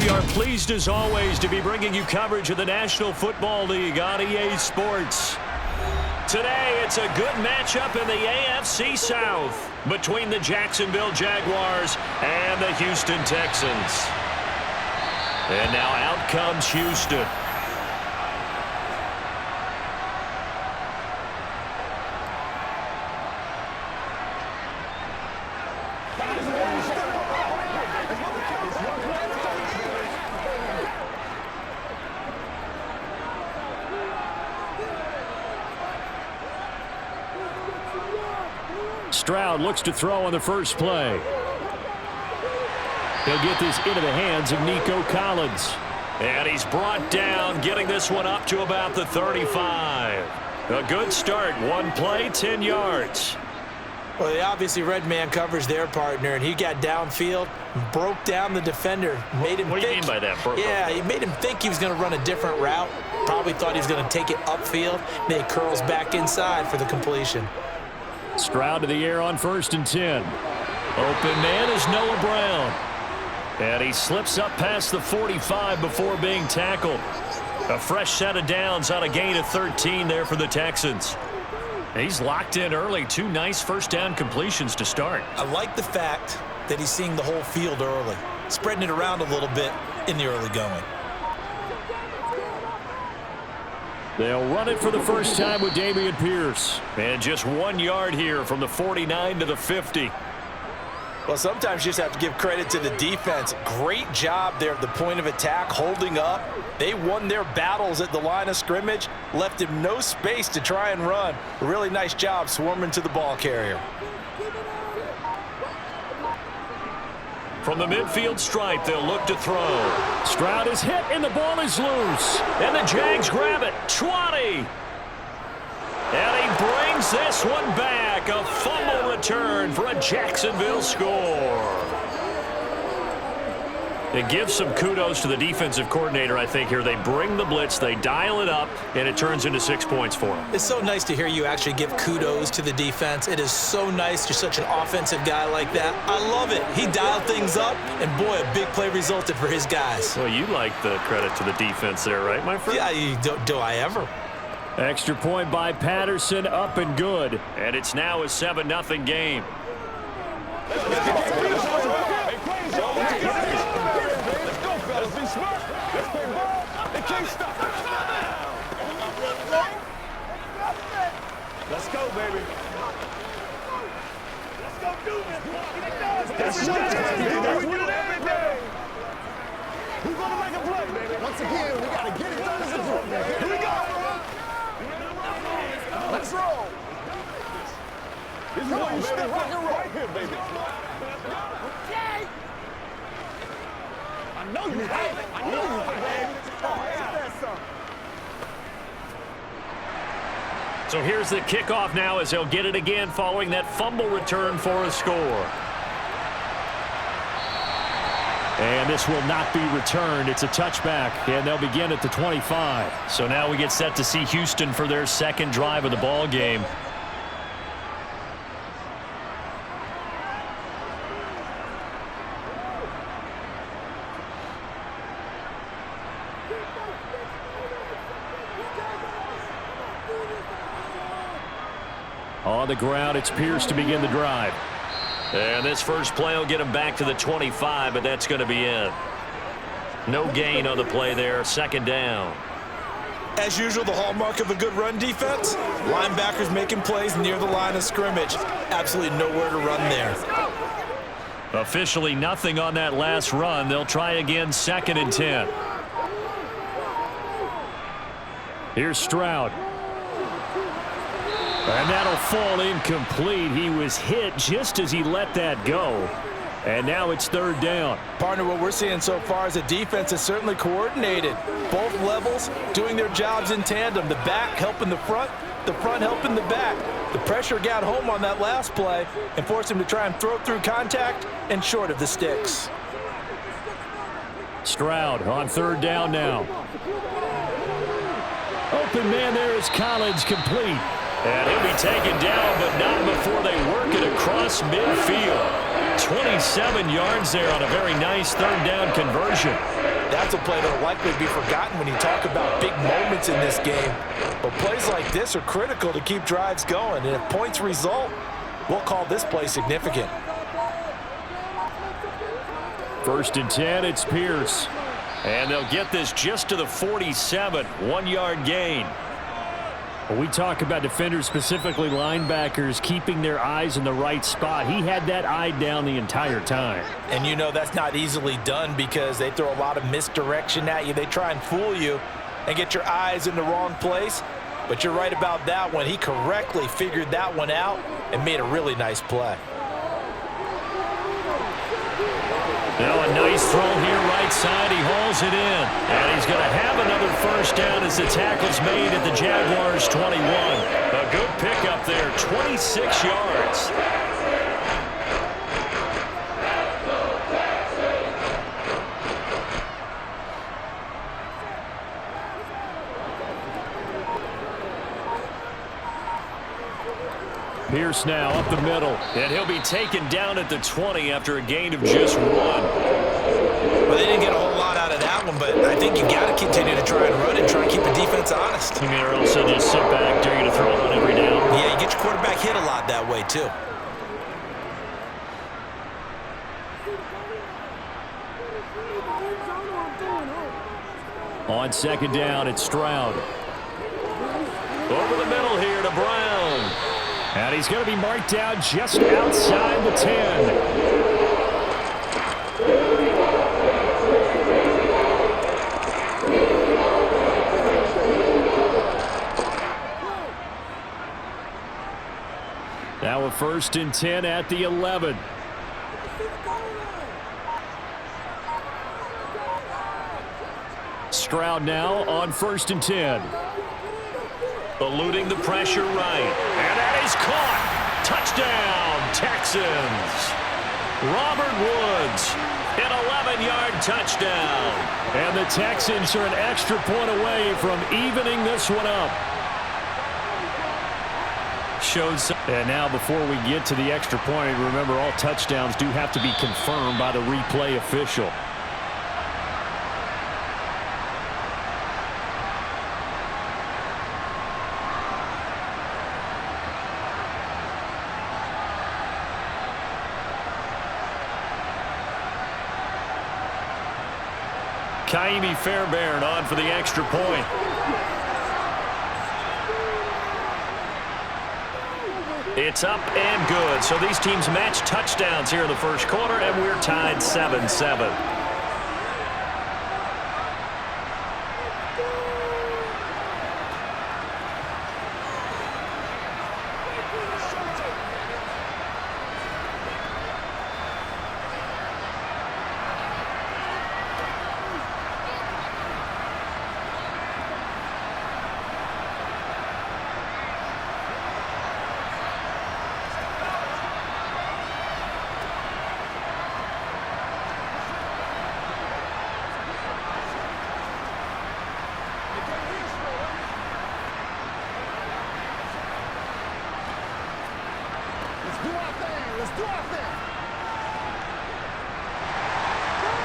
we are pleased as always to be bringing you coverage of the National Football League on EA Sports. Today, it's a good matchup in the AFC South between the Jacksonville Jaguars and the Houston Texans. And now out comes Houston. Stroud looks to throw on the first play. He'll get this into the hands of Nico Collins. And he's brought down, getting this one up to about the 35. A good start. One play, 10 yards. Well, they obviously read man coverage their partner, and he got downfield, broke down the defender, made him What do you mean by that? Yeah, he made him think he was going to run a different route. Probably thought he was going to take it upfield. Then he curls back inside for the completion. Stroud to the air on 1st and 10. Open man is Noah Brown. And he slips up past the 45 before being tackled. A fresh set of downs on a gain of 13 there for the Texans. He's locked in early. 2 nice first down completions to start. I like the fact that he's seeing the whole field early, spreading it around a little bit in the early going. They'll run it for the first time with Dameon Pierce. And just 1 yard here from the 49 to the 50. Well, sometimes you just have to give credit to the defense. Great job there at the point of attack, holding up. They won their battles at the line of scrimmage, left him no space to try and run. A really nice job swarming to the ball carrier. From the midfield stripe, they'll look to throw. Stroud is hit, and the ball is loose. And the Jags grab it. 20. And he brings this one back. A fumble return for a Jacksonville score. It gives some kudos to the defensive coordinator, I think, here. They bring the blitz, they dial it up, and it turns into 6 points for them. It's so nice to hear you actually give kudos to the defense. It is so nice. You're such an offensive guy like that. I love it. He dialed things up, and boy, a big play resulted for his guys. Well, you like the credit to the defense there, right, my friend? Yeah, do I ever? Extra point by Patterson, up and good. And it's now a 7-0 game. Let's go, baby. Let's go do this. That's what every day. Who's gonna make a play, baby? Once again, we gotta get it done as a group, baby. Here we go. Let's roll. This is what you step rock and roll right here, baby. Okay. I know you have it. I know you have it, baby. So here's the kickoff now as they'll get it again following that fumble return for a score. And this will not be returned. It's a touchback, and they'll begin at the 25. So now we get set to see Houston for their second drive of the ball game. On the ground, it's Pierce to begin the drive. And this first play will get him back to the 25, but that's going to be it. No gain on the play there. Second down. As usual, the hallmark of a good run defense, linebackers making plays near the line of scrimmage. Absolutely nowhere to run there. Officially nothing on that last run. They'll try again, 2nd and 10. Here's Stroud. And that'll fall incomplete. He was hit just as he let that go. And now it's 3rd down. Partner, what we're seeing so far is the defense is certainly coordinated. Both levels doing their jobs in tandem. The back helping the front helping the back. The pressure got home on that last play and forced him to try and throw through contact and short of the sticks. Stroud on 3rd down now. Open man there is Collins, complete. And he'll be taken down, but not before they work it across midfield. 27 yards there on a very nice 3rd down conversion. That's a play that will likely be forgotten when you talk about big moments in this game. But plays like this are critical to keep drives going. And if points result, we'll call this play significant. 1st and 10, it's Pierce. And they'll get this just to the 47, 1-yard gain. When we talk about defenders, specifically linebackers, keeping their eyes in the right spot, he had that eye down the entire time. And you know that's not easily done because they throw a lot of misdirection at you. They try and fool you and get your eyes in the wrong place. But you're right about that one. He correctly figured that one out and made a really nice play. Now a nice throw here right side. He hauls it in. And he's going to have another 1st down as the tackle's made at the Jaguars' 21. A good pickup there, 26 yards. Pierce now up the middle, and he'll be taken down at the 20 after a gain of just 1. Well, they didn't get a whole lot out of that one, but I think you got to continue to try and run and try and keep the defense honest. You mean, or else they'll just sit back, dare you to throw it on every down? Yeah, you get your quarterback hit a lot that way, too. On 2nd down, it's Stroud. Over the middle here to Brown. And he's going to be marked down just outside the 10. Now a 1st and 10 at the 11. Stroud now on 1st and 10. Eluding the pressure right. And that is caught. Touchdown, Texans. Robert Woods, an 11-yard touchdown. And the Texans are an extra point away from evening this one up. And now before we get to the extra point, remember all touchdowns do have to be confirmed by the replay official. Kaimi Fairbairn on for the extra point. It's up and good. So these teams match touchdowns here in the 1st quarter, and we're tied 7-7.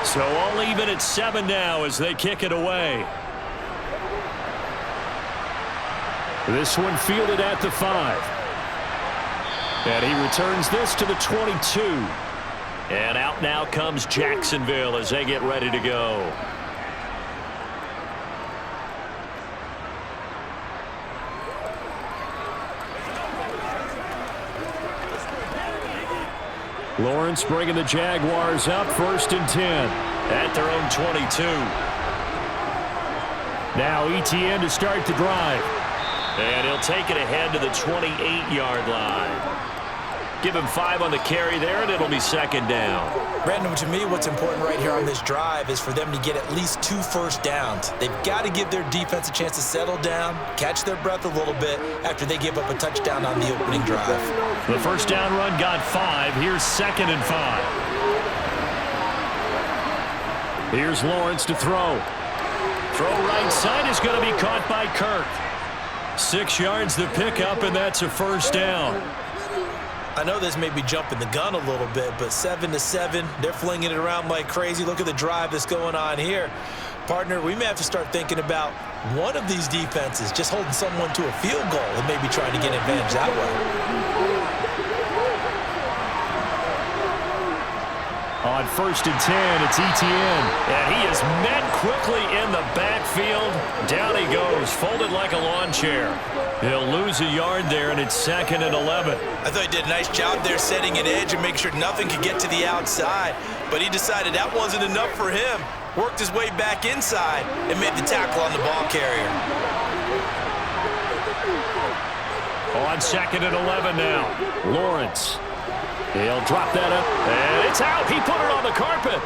So all even at 7 now as they kick it away. This one fielded at the 5. And he returns this to the 22. And out now comes Jacksonville as they get ready to go. Lawrence bringing the Jaguars up 1st and 10 at their own 22. Now ETN to start the drive. And he'll take it ahead to the 28-yard line. Give him 5 on the carry there, and it'll be 2nd down. Brandon, to me, what's important right here on this drive is for them to get at least 2 first downs. They've got to give their defense a chance to settle down, catch their breath a little bit after they give up a touchdown on the opening drive. The first down run got 5. Here's 2nd and 5. Here's Lawrence to throw. Throw right side is going to be caught by Kirk. 6 yards the pickup, and that's a first down. I know this may be jumping the gun a little bit, but 7-7, they're flinging it around like crazy. Look at the drive that's going on here. Partner, we may have to start thinking about one of these defenses just holding someone to a field goal and maybe trying to get an advantage that way. On 1st and 10, it's Etienne. And he is met quickly in the backfield. Down he goes, folded like a lawn chair. He'll lose a yard there, and it's 2nd and 11. I thought he did a nice job there setting an edge and make sure nothing could get to the outside. But he decided that wasn't enough for him. Worked his way back inside and made the tackle on the ball carrier. On 2nd and 11 now. Lawrence. He'll drop that up, and it's out. He put it on the carpet.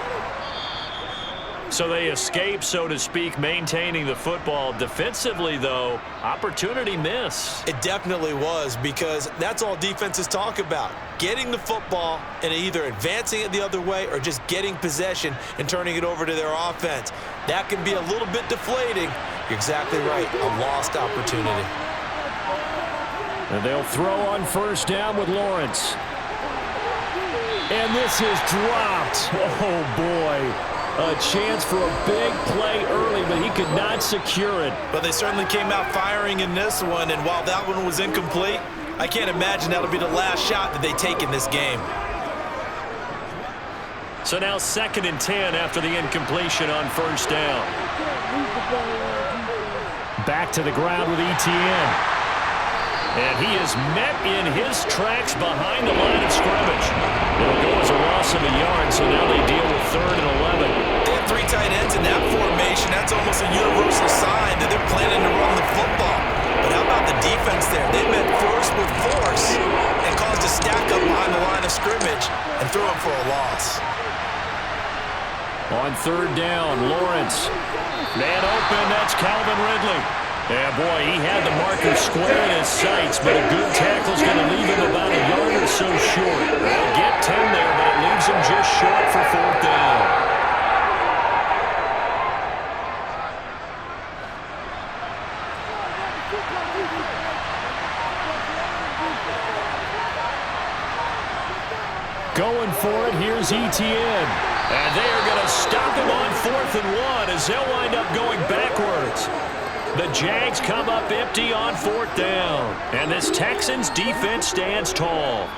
So they escape, so to speak, maintaining the football. Defensively, though, opportunity miss. It definitely was, because that's all defenses talk about. Getting the football and either advancing it the other way or just getting possession and turning it over to their offense. That can be a little bit deflating. You're exactly right. A lost opportunity. And they'll throw on 1st down with Lawrence. And this is dropped. Oh, boy. A chance for a big play early, but he could not secure it. But they certainly came out firing in this one, and while that one was incomplete, I can't imagine that'll be the last shot that they take in this game. So now 2nd and 10 after the incompletion on 1st down. Back to the ground with Etienne. And he is met in his tracks behind the line of scrimmage. It'll go as a loss of a yard, so now they deal with 3rd and 11. They have 3 tight ends in that formation. That's almost a universal sign that they're planning to run the football. But how about the defense there? They met force with force and caused a stack up behind the line of scrimmage and threw him for a loss. On 3rd down, Lawrence. Man open, that's Calvin Ridley. Yeah, boy, he had the marker square in his sights, but a good tackle's going to leave him about a yard or so short. They'll get 10 there, but it leaves him just short for 4th down. Going for it, here's Etienne. And they are going to stop him on 4th and 1 as they'll wind up going backwards. The Jags come up empty on 4th down. And this Texans defense stands tall.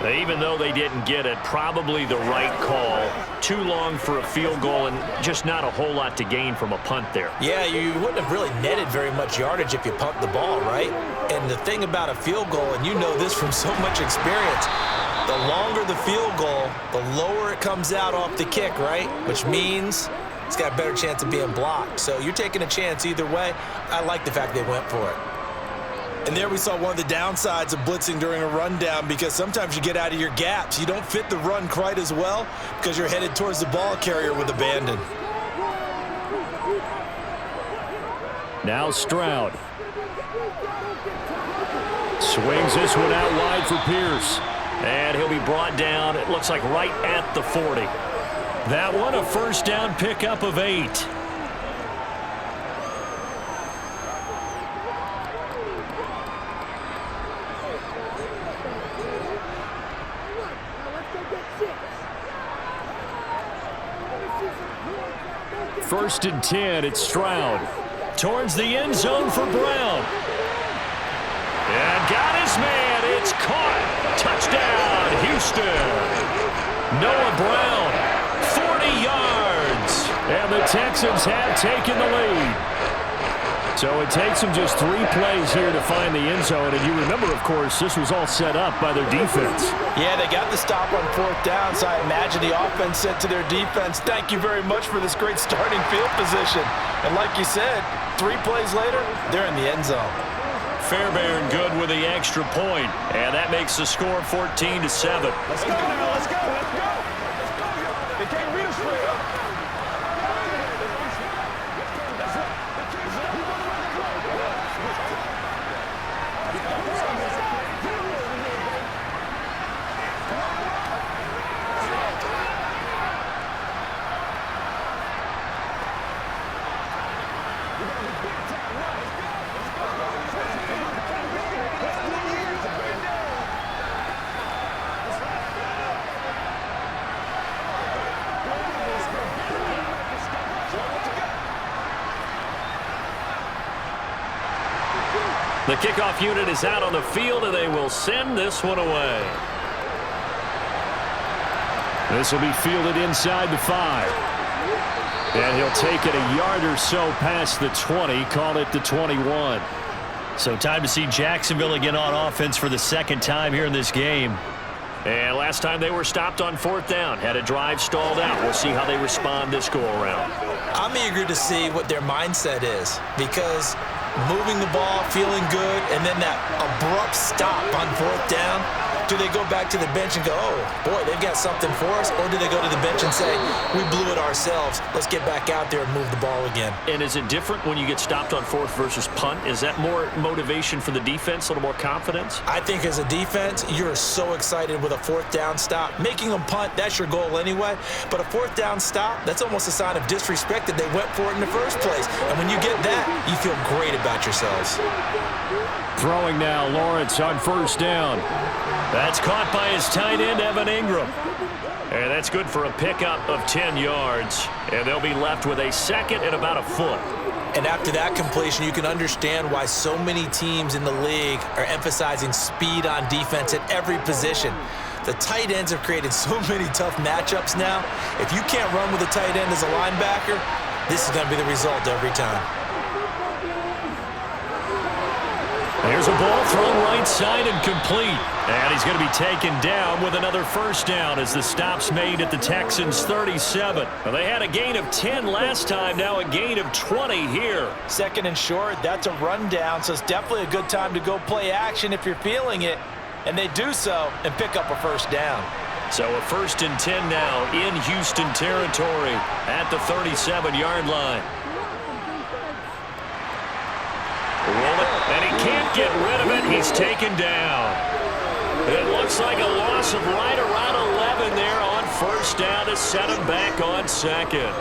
Even though they didn't get it, probably the right call. Too long for a field goal and just not a whole lot to gain from a punt there. Yeah, you wouldn't have really netted very much yardage if you pumped the ball, right? And the thing about a field goal, and you know this from so much experience, the longer the field goal, the lower it comes out off the kick, right? Which means it's got a better chance of being blocked. So you're taking a chance either way. I like the fact they went for it. And there we saw one of the downsides of blitzing during a rundown, because sometimes you get out of your gaps. You don't fit the run quite as well because you're headed towards the ball carrier with abandon. Now Stroud. Swings this one out wide for Pierce. And he'll be brought down, it looks like right at the 40. That one, a 1st down pickup of 8. First and 10, it's Stroud. Towards the end zone for Brown. And got his man, it's caught. Touchdown, Houston. Noah Brown, 40 yards. And the Texans have taken the lead. So it takes them just 3 plays here to find the end zone. And you remember, of course, this was all set up by their defense. Yeah, they got the stop on 4th down, so I imagine the offense said to their defense, thank you very much for this great starting field position. And like you said, 3 plays later, they're in the end zone. Fairbairn good with the extra point, and that makes the score 14-7. Let's go now, let's go, let's go. They can't read us straight up. The kickoff unit is out on the field, and they will send this one away. This will be fielded inside the 5. And he'll take it a yard or so past the 20, call it the 21. So time to see Jacksonville again on offense for the second time here in this game. And last time they were stopped on 4th down, had a drive stalled out. We'll see how they respond this go-around. I'm eager to see what their mindset is, because moving the ball, feeling good, and then that abrupt stop on 4th down, do they go back to the bench and go, oh, boy, they've got something for us? Or do they go to the bench and say, we blew it ourselves, let's get back out there and move the ball again? And is it different when you get stopped on 4th versus punt? Is that more motivation for the defense, a little more confidence? I think as a defense, you're so excited with a 4th down stop. Making them punt, that's your goal anyway. But a 4th down stop, that's almost a sign of disrespect that they went for it in the first place. And when you get that, you feel great about yourselves. Throwing now, Lawrence on 1st down. That's caught by his tight end, Evan Ingram. And that's good for a pickup of 10 yards. And they'll be left with a 2nd and about a foot. And after that completion, you can understand why so many teams in the league are emphasizing speed on defense at every position. The tight ends have created so many tough matchups now. If you can't run with a tight end as a linebacker, this is going to be the result every time. There's a ball thrown right side and complete. And he's going to be taken down with another 1st down as the stop's made at the Texans' 37. Well, they had a gain of 10 last time, now a gain of 20 here. 2nd and short, that's a rundown, so it's definitely a good time to go play action if you're feeling it. And they do so and pick up a 1st down. So a 1st and 10 now in Houston territory at the 37-yard line. Roll it, and he can't get rid of it. He's taken down. It looks like a loss of right around 11 there on 1st down to set him back on 2nd.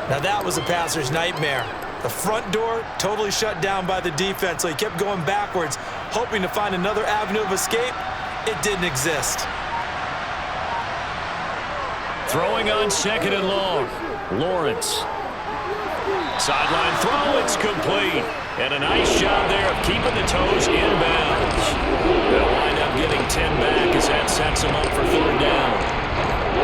Now that was a passer's nightmare. The front door totally shut down by the defense, so he kept going backwards, hoping to find another avenue of escape. It didn't exist. Throwing on 2nd and long. Lawrence. Sideline throw, it's complete. And a nice job there of keeping the toes inbounds. They'll wind up getting 10 back as that sets them up for 3rd down.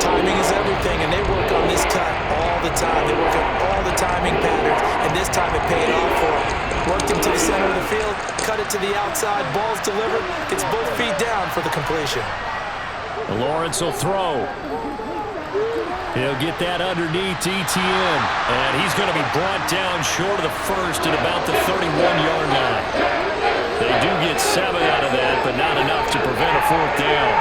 Timing is everything, and they work on this cut all the time. They work on all the timing patterns, and this time it paid off for them. Worked him to the center of the field, cut it to the outside, ball's delivered, gets both feet down for the completion. Lawrence will throw. He'll get that underneath ETN. And he's going to be brought down short of the 1st at about the 31-yard line. They do get 7 out of that, but not enough to prevent a 4th down.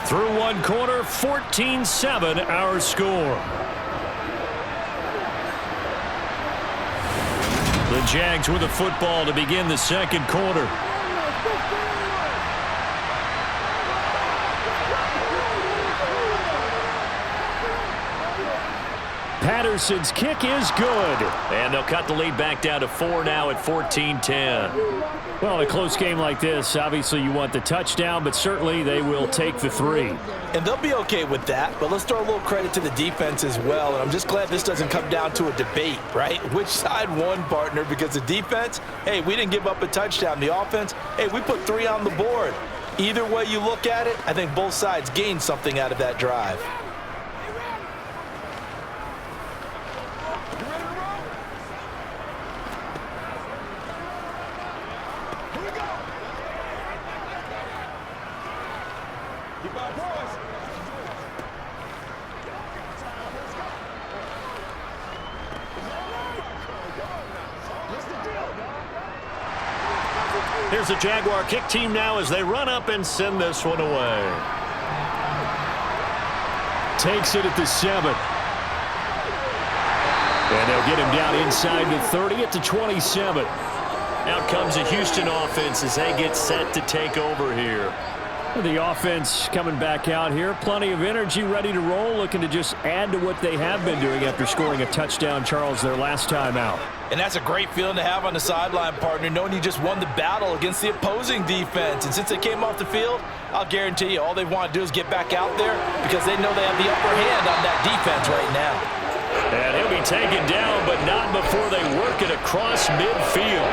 Through one quarter, 14-7 our score. The Jags with the football to begin the 2nd quarter. Patterson's kick is good. And they'll cut the lead back down to 4 now at 14-10. Well, in a close game like this, obviously you want the touchdown, but certainly they will take the 3. And they'll be okay with that, but let's throw a little credit to the defense as well. And I'm just glad this doesn't come down to a debate, right? Which side won, partner? Because the defense, hey, we didn't give up a touchdown. The offense, hey, we put 3 on the board. Either way you look at it, I think both sides gained something out of that drive. Here's the Jaguar kick team now as they run up and send this one away. Takes it at the 7. And they'll get him down inside the 30 at the 27. Out comes the Houston offense as they get set to take over here. The offense coming back out here. Plenty of energy, ready to roll, looking to just add to what they have been doing after scoring a touchdown, Charles, their last time out. And that's a great feeling to have on the sideline, partner, knowing you just won the battle against the opposing defense. And since they came off the field, I'll guarantee you all they want to do is get back out there because they know they have the upper hand on that defense right now. And he'll be taken down, but not before they work it across midfield.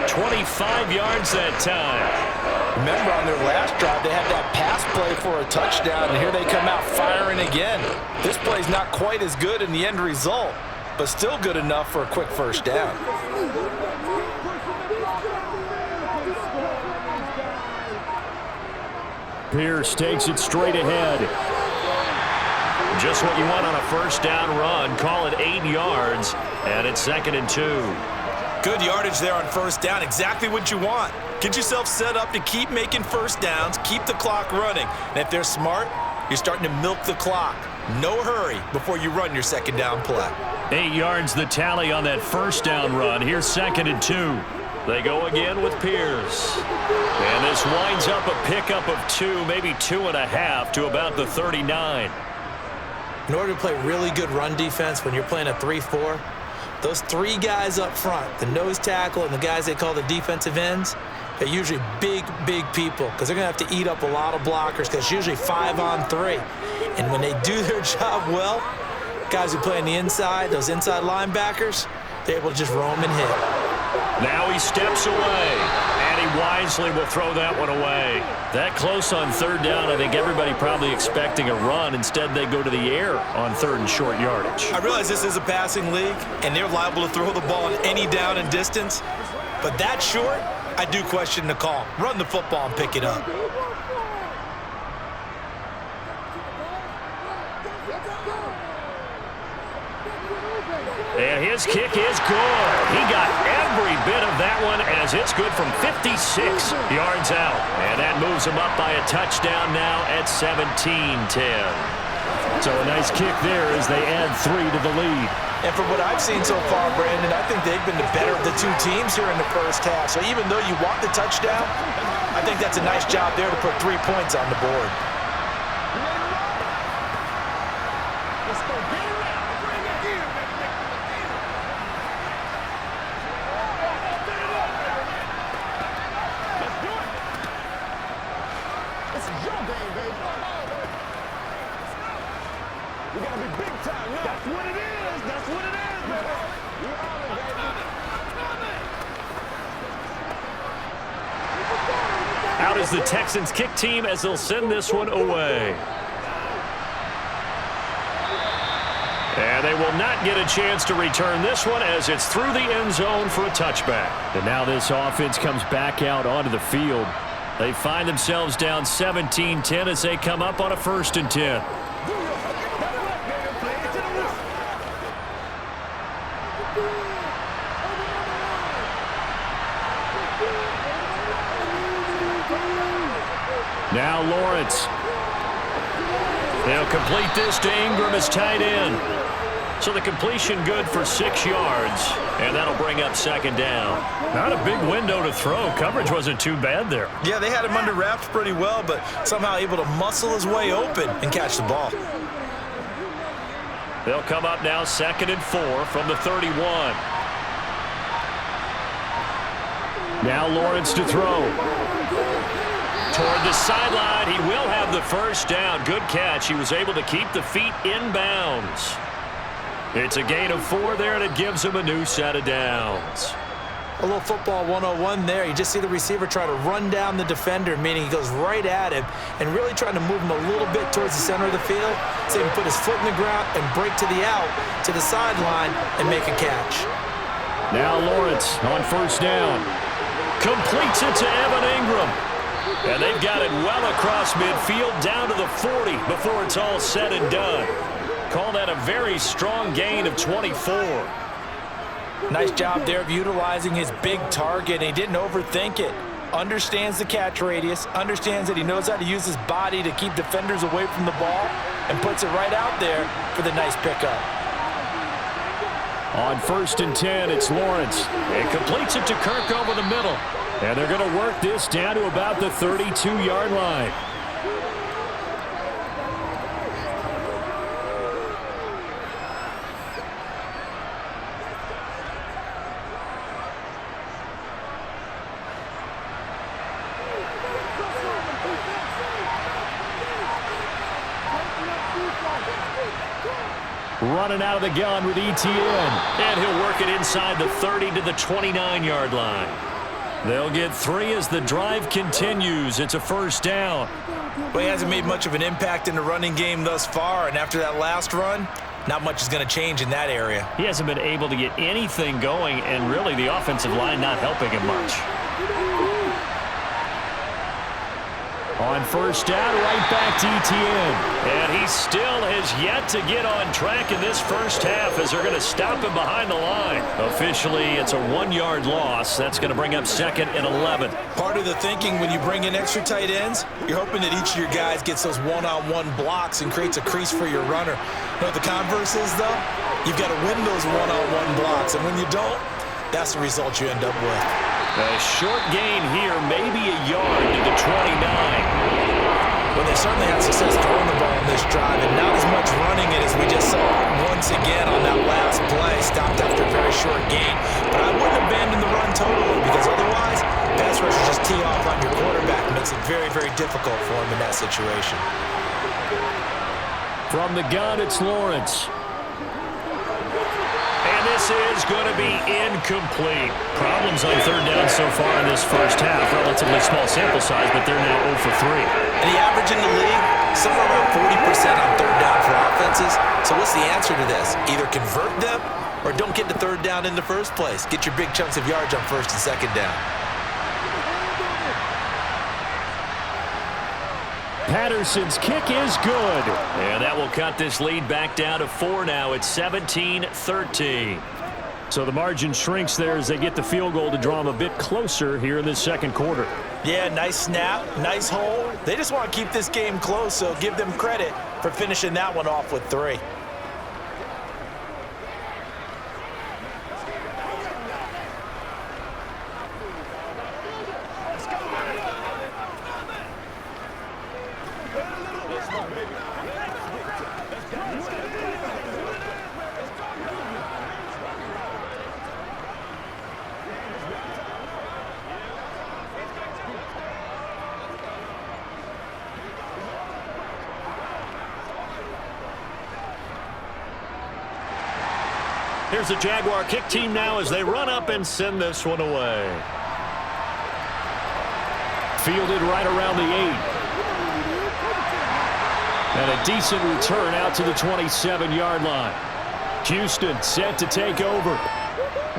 25 yards that time. Remember, on their last drive, they had that pass play for a touchdown, and here they come out firing again. This play's not quite as good in the end result, but still good enough for a quick first down. Pierce takes it straight ahead. Just what you want on a first down run. Call it 8 yards, and it's 2nd and 2. Good yardage there on first down. Exactly what you want. Get yourself set up to keep making first downs, keep the clock running. And if they're smart, you're starting to milk the clock. No hurry before you run your second down play. 8 yards the tally on that first down run. Here's 2nd and 2. They go again with Pierce. And this winds up a pickup of 2, maybe 2.5 to about the 39. In order to play really good run defense when you're playing a 3-4, those 3 guys up front, the nose tackle and the guys they call the defensive ends, they're usually big, big people because they're going to have to eat up a lot of blockers because it's usually 5-on-3. And when they do their job well, guys who play on the inside, those inside linebackers, they're able to just roam and hit. Now he steps away, and he wisely will throw that one away. That close on third down, I think everybody probably expecting a run. Instead, they go to the air on 3rd and short yardage. I realize this is a passing league, and they're liable to throw the ball on any down and distance. But that short, I do question the call. Run the football and pick it up. And his kick is good. He got every bit of that one as it's good from 56 yards out. And that moves him up by a touchdown now at 17-10. So a nice kick there as they add 3 to the lead. And from what I've seen so far, Brandon, I think they've been the better of the 2 teams here in the first half. So even though you want the touchdown, I think that's a nice job there to put 3 points on the board. Out is the Texans kick team as they'll send this one away. And they will not get a chance to return this one as it's through the end zone for a touchback. And now this offense comes back out onto the field. They find themselves down 17-10 as they come up on a 1st and 10. Now Lawrence. They'll complete this to Ingram as tight end. So the completion good for 6 yards, and that'll bring up 2nd down. Not a big window to throw. Coverage wasn't too bad there. Yeah, they had him under wraps pretty well, but somehow able to muscle his way open and catch the ball. They'll come up now 2nd and 4 from the 31. Now Lawrence to throw. Toward the sideline, he will have the first down. Good catch. He was able to keep the feet in bounds. It's a gain of 4 there, and it gives him a new set of downs. A little football 101 there. You just see the receiver try to run down the defender, meaning he goes right at him and really trying to move him a little bit towards the center of the field so he can put his foot in the ground and break to the out, to the sideline, and make a catch. Now Lawrence on 1st down. Completes it to Evan Ingram. And they've got it well across midfield down to the 40 before it's all said and done. Call that a very strong gain of 24. Nice job there of utilizing his big target. He didn't overthink it. Understands the catch radius, understands that he knows how to use his body to keep defenders away from the ball, and puts it right out there for the nice pickup. On 1st and 10, it's Lawrence. And completes it to Kirk over the middle. And they're going to work this down to about the 32-yard line. running out of the gun with ETN. And he'll work it inside the 30 to the 29-yard line. They'll get 3 as the drive continues. It's a first down. Well, he hasn't made much of an impact in the running game thus far, and after that last run, not much is going to change in that area. He hasn't been able to get anything going, and really the offensive line not helping him much. On first down, right back to ETN. And he still has yet to get on track in this first half as they're going to stop him behind the line. Officially, it's a 1-yard loss. That's going to bring up 2nd and 11. Part of the thinking when you bring in extra tight ends, you're hoping that each of your guys gets those one-on-one blocks and creates a crease for your runner. You know what the converse is, though? You've got to win those one-on-one blocks, and when you don't, that's the result you end up with. A short gain here, maybe a yard to the 29. Well, they certainly had success throwing the ball in this drive, and not as much running it as we just saw once again on that last play. Stopped after a very short gain. But I wouldn't abandon the run totally, because otherwise, pass rushers just tee off on your quarterback. It makes it very, very difficult for him in that situation. From the gun, it's Lawrence. And this is going to be incomplete. Problems on third down so far in this first half. Relatively small sample size, but they're now 0 for 3. And the average in the league, somewhere around 40% on third down for offenses. So what's the answer to this? Either convert them or don't get to third down in the first place. Get your big chunks of yards on first and second down. Patterson's kick is good. And that will cut this lead back down to 4 now. It's 17-13. So the margin shrinks there as they get the field goal to draw them a bit closer here in this second quarter. Yeah, nice snap, nice hole. They just want to keep this game close, so give them credit for finishing that one off with 3. Here's the Jaguar kick team now as they run up and send this one away. Fielded right around the 8. And a decent return out to the 27-yard line. Houston set to take over.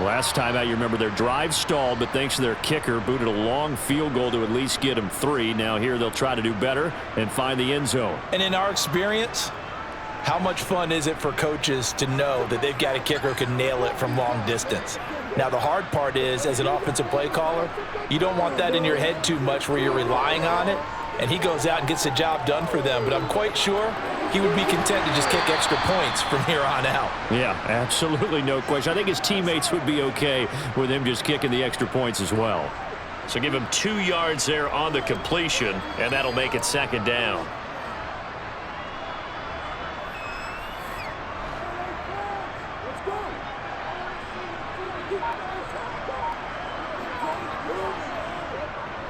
Last time out, you remember their drive stalled, but thanks to their kicker, booted a long field goal to at least get them 3. Now here they'll try to do better and find the end zone. And in our experience, how much fun is it for coaches to know that they've got a kicker who can nail it from long distance? Now, the hard part is, as an offensive play caller, you don't want that in your head too much where you're relying on it, and he goes out and gets the job done for them. But I'm quite sure he would be content to just kick extra points from here on out. Yeah, absolutely no question. I think his teammates would be okay with him just kicking the extra points as well. So give him 2 yards there on the completion, and that'll make it 2nd down.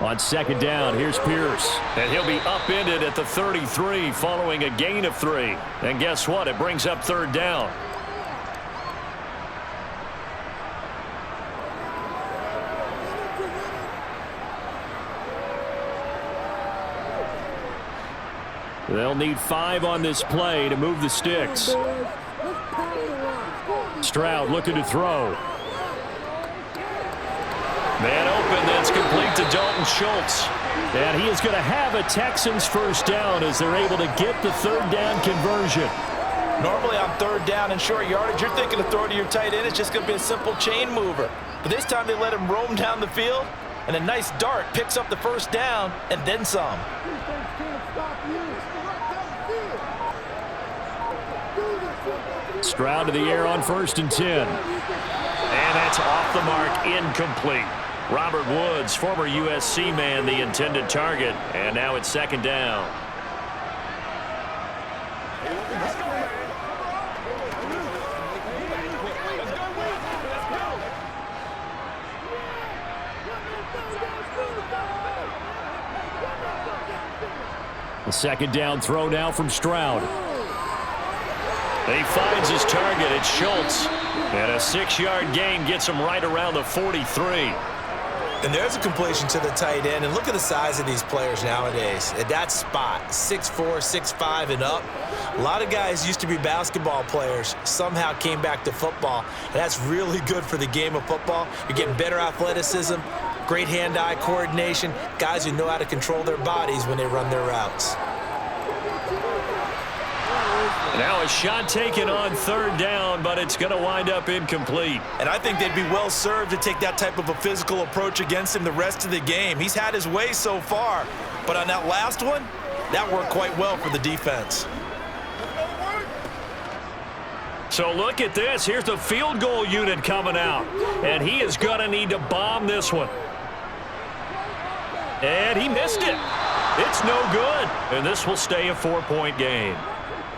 On 2nd down, here's Pierce. And he'll be upended at the 33 following a gain of 3. And guess what? It brings up 3rd down. They'll need 5 on this play to move the sticks. Stroud looking to throw. Man open, that's complete to Dalton Schultz. And he is going to have a Texans first down as they're able to get the 3rd down conversion. Normally on 3rd down and short yardage, you're thinking of throwing to your tight end. It's just going to be a simple chain mover. But this time they let him roam down the field, and a nice dart picks up the first down and then some. Stroud to the air on 1st and 10. And that's off the mark, incomplete. Robert Woods, former USC man, the intended target. And now it's 2nd down. The 2nd down throw now from Stroud. He finds his target. It's Schultz. And a 6-yard gain gets him right around the 43. And there's a completion to the tight end. And look at the size of these players nowadays. At that spot, 6'4", 6'5", and up. A lot of guys used to be basketball players, somehow came back to football. And that's really good for the game of football. You're getting better athleticism, great hand-eye coordination, guys who know how to control their bodies when they run their routes. Now a shot taken on 3rd down, but it's going to wind up incomplete. And I think they'd be well served to take that type of a physical approach against him the rest of the game. He's had his way so far, but on that last one, that worked quite well for the defense. So look at this. Here's the field goal unit coming out, and he is going to need to bomb this one. And he missed it. It's no good, and this will stay a 4-point game.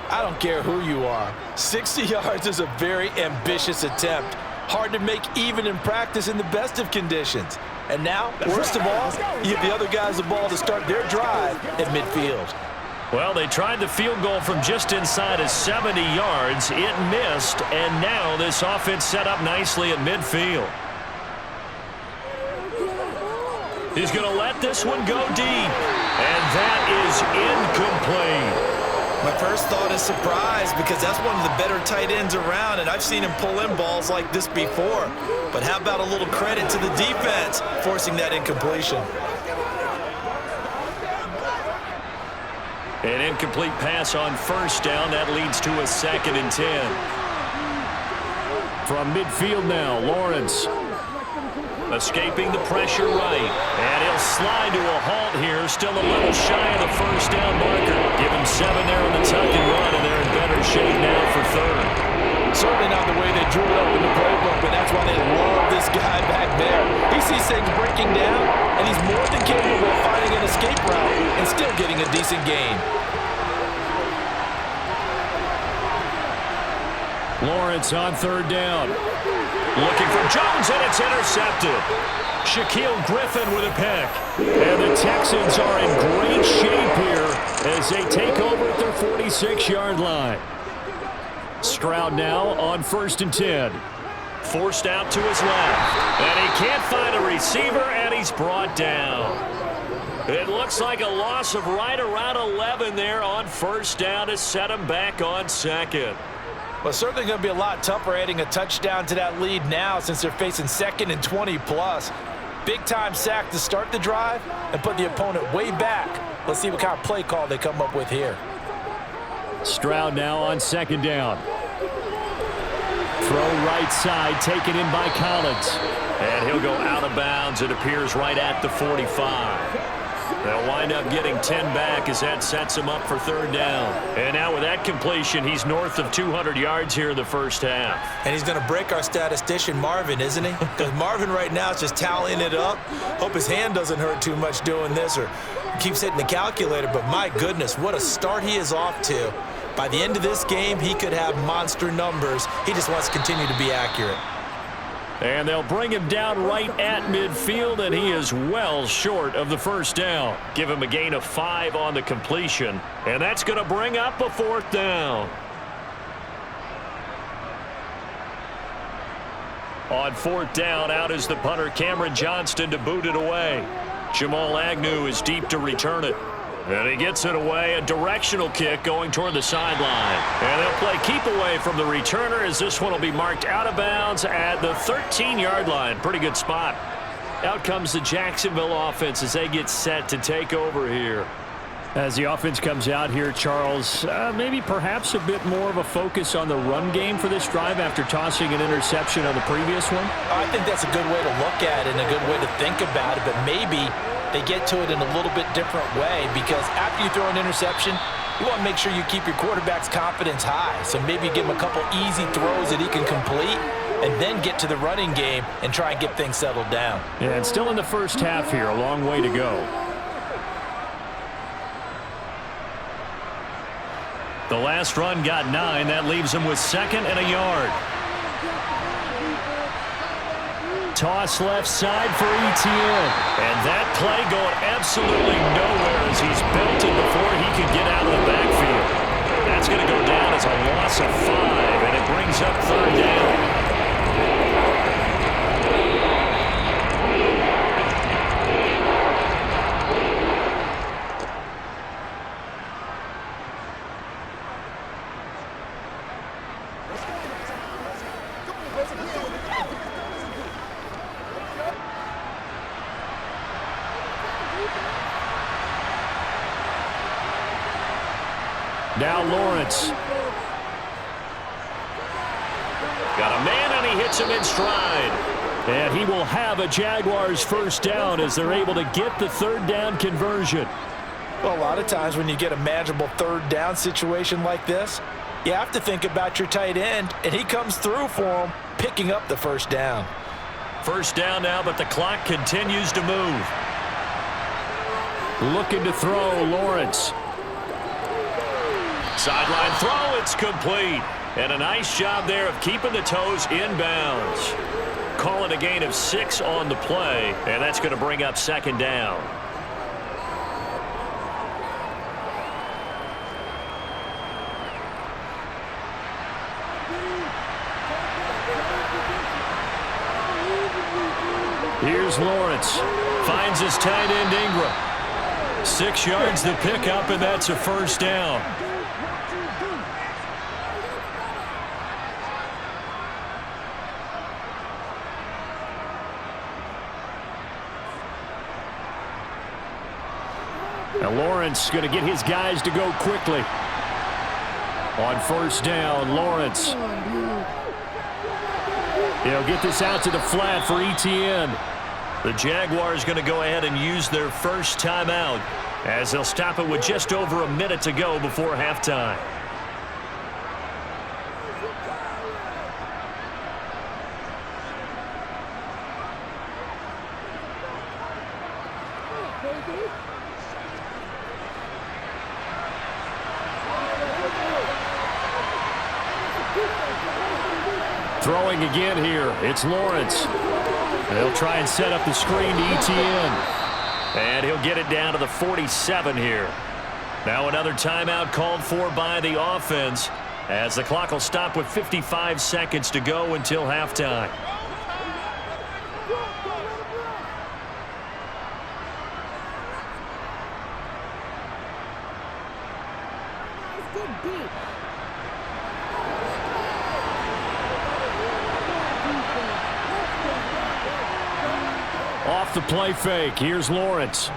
I don't care who you are. 60 yards is a very ambitious attempt. Hard to make even in practice in the best of conditions. And now, worst of all, you give the other guys the ball to start their drive at midfield. Well, they tried the field goal from just inside of 70 yards. It missed, and now this offense set up nicely at midfield. He's going to let this one go deep, and that is incomplete. My first thought is surprise because that's one of the better tight ends around, and I've seen him pull in balls like this before. But how about a little credit to the defense forcing that incompletion? An incomplete pass on 1st down. That leads to a 2nd and 10. From midfield now, Lawrence. Escaping the pressure right. And he'll slide to a halt here. Still a little shy of the 1st down marker. Give him 7 there on the tuck and run, and they're in better shape now for 3rd. Certainly not the way they drew it up in the playbook, but that's why they love this guy back there. He sees things breaking down, and he's more than capable of finding an escape route and still getting a decent gain. Lawrence on 3rd down. Looking for Jones, and it's intercepted. Shaquille Griffin with a pick. And the Texans are in great shape here as they take over at their 46-yard line. Stroud now on 1st and 10. Forced out to his left. And he can't find a receiver, and he's brought down. It looks like a loss of right around 11 there on 1st down to set him back on 2nd. Well, certainly going to be a lot tougher adding a touchdown to that lead now since they're facing 2nd and 20+. Big-time sack to start the drive and put the opponent way back. Let's see what kind of play call they come up with here. Stroud now on 2nd down. Throw right side, taken in by Collins. And he'll go out of bounds. It appears right at the 45. They'll wind up getting 10 back as that sets him up for 3rd down. And now with that completion, he's north of 200 yards here in the 1st half. And he's going to break our statistician, Marvin, isn't he? Because Marvin right now is just tallying it up. Hope his hand doesn't hurt too much doing this or keeps hitting the calculator. But my goodness, what a start he is off to. By the end of this game, he could have monster numbers. He just wants to continue to be accurate. And they'll bring him down right at midfield, and he is well short of the 1st down. Give him a gain of 5 on the completion, and that's going to bring up a 4th down. On 4th down, out is the punter, Cameron Johnston, to boot it away. Jamal Agnew is deep to return it. And he gets it away, a directional kick going toward the sideline. And they'll play keep away from the returner as this one will be marked out of bounds at the 13-yard line. Pretty good spot. Out comes the Jacksonville offense as they get set to take over here. As the offense comes out here, Charles, maybe perhaps a bit more of a focus on the run game for this drive after tossing an interception on the previous one? I think that's a good way to look at it and a good way to think about it, but maybe they get to it in a little bit different way because after you throw an interception, you want to make sure you keep your quarterback's confidence high. So maybe give him a couple easy throws that he can complete and then get to the running game and try and get things settled down. Yeah, and still in the 1st half here, a long way to go. The last run got 9. That leaves him with 2nd and a yard. Toss left side for Etienne. And that play going absolutely nowhere as he's belted before he could get out of the backfield. That's That's going to go down as a loss of 5, and it brings up 3rd down. Now Lawrence. Got a man, and he hits him in stride. And he will have a Jaguars 1st down as they're able to get the 3rd down conversion. Well, a lot of times when you get a manageable 3rd down situation like this, you have to think about your tight end, and he comes through for him, picking up the 1st down. 1st down now, but the clock continues to move. Looking to throw, Lawrence. Sideline throw, it's complete. And a nice job there of keeping the toes in bounds. Calling a gain of 6 on the play, and that's going to bring up 2nd down. Here's Lawrence. Finds his tight end Ingram. 6 yards to pick up, and that's a 1st down. Now Lawrence going to get his guys to go quickly. On 1st down, Lawrence. He'll get this out to the flat for ETN. The Jaguars going to go ahead and use their first timeout as they'll stop it with just over a minute to go before halftime. Throwing again here. It's Lawrence. They'll try and set up the screen to ETN. And he'll get it down to the 47 here. Now another timeout called for by the offense as the clock will stop with 55 seconds to go until halftime. Off the play fake. Here's Lawrence.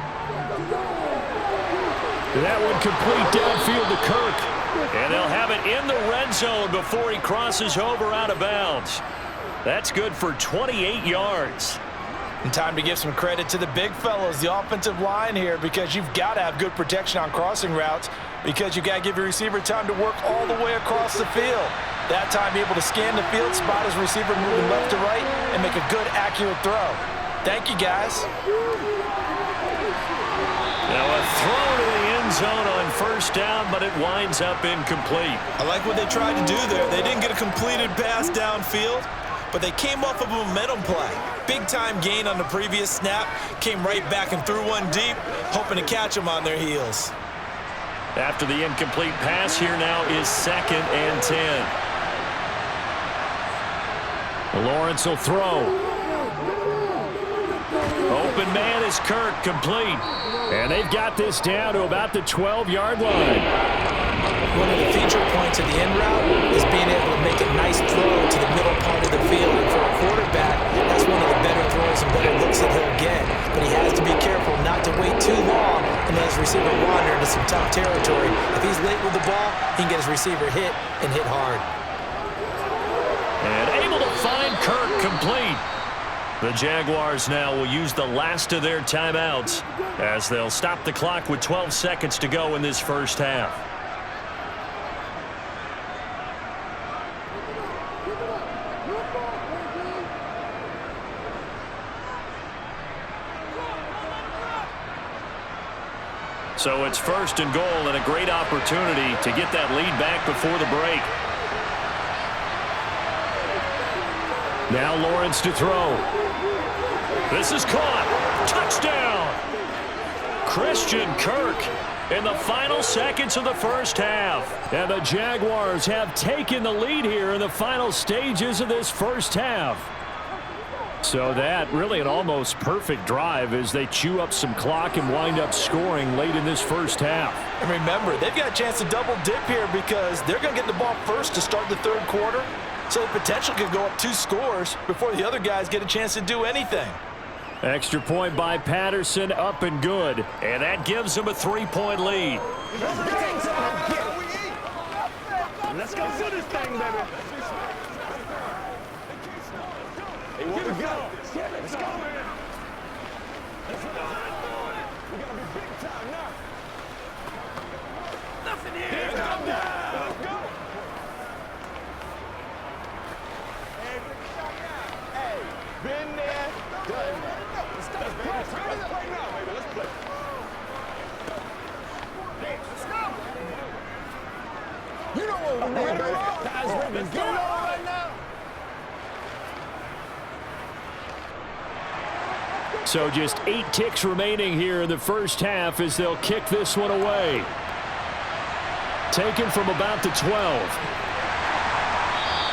That one complete downfield to Kirk. And they'll have it in the red zone before he crosses over out of bounds. That's good for 28 yards. And time to give some credit to the big fellows, the offensive line here, because you've got to have good protection on crossing routes because you've got to give your receiver time to work all the way across the field. That time, be able to scan the field, spot his receiver moving left to right, and make a good, accurate throw. Thank you, guys. Now a throw to the end zone on 1st down, but it winds up incomplete. I like what they tried to do there. They didn't get a completed pass downfield, but they came off of a momentum play. Big-time gain on the previous snap, came right back and threw one deep, hoping to catch them on their heels. After the incomplete pass, here now is 2nd and 10. Lawrence will throw. Open man is Kirk, complete. And they've got this down to about the 12-yard line. One of the feature points of the end route is being able to make a nice throw to the middle part of the field. And for a quarterback, that's one of the better throws and better looks that he'll get. But he has to be careful not to wait too long and let his receiver wander into some tough territory. If he's late with the ball, he can get his receiver hit and hit hard. And able to find Kirk, complete. The Jaguars now will use the last of their timeouts as they'll stop the clock with 12 seconds to go in this first half. So it's 1st and goal and a great opportunity to get that lead back before the break. Now Lawrence to throw. This is caught. Touchdown. Christian Kirk in the final seconds of the first half. And the Jaguars have taken the lead here in the final stages of this first half. So that really an almost perfect drive as they chew up some clock and wind up scoring late in this first half. And remember, they've got a chance to double dip here because they're going to get the ball first to start the third quarter. So the potential could go up 2 scores before the other guys get a chance to do anything. Extra point by Patterson, up and good. And that gives them a 3-point lead. Let's go do this thing, baby. Hey, where we go? Let's go, man. Let's go. We gotta be big time now. Nothing here. Let's go. Hey, been there, done that. Let's play. Let's play now, baby. Let's play. Let's go. You know what we're doing, baby. Guys, we're getting on right now. So just 8 ticks remaining here in the first half as they'll kick this one away. Taken from about the 12.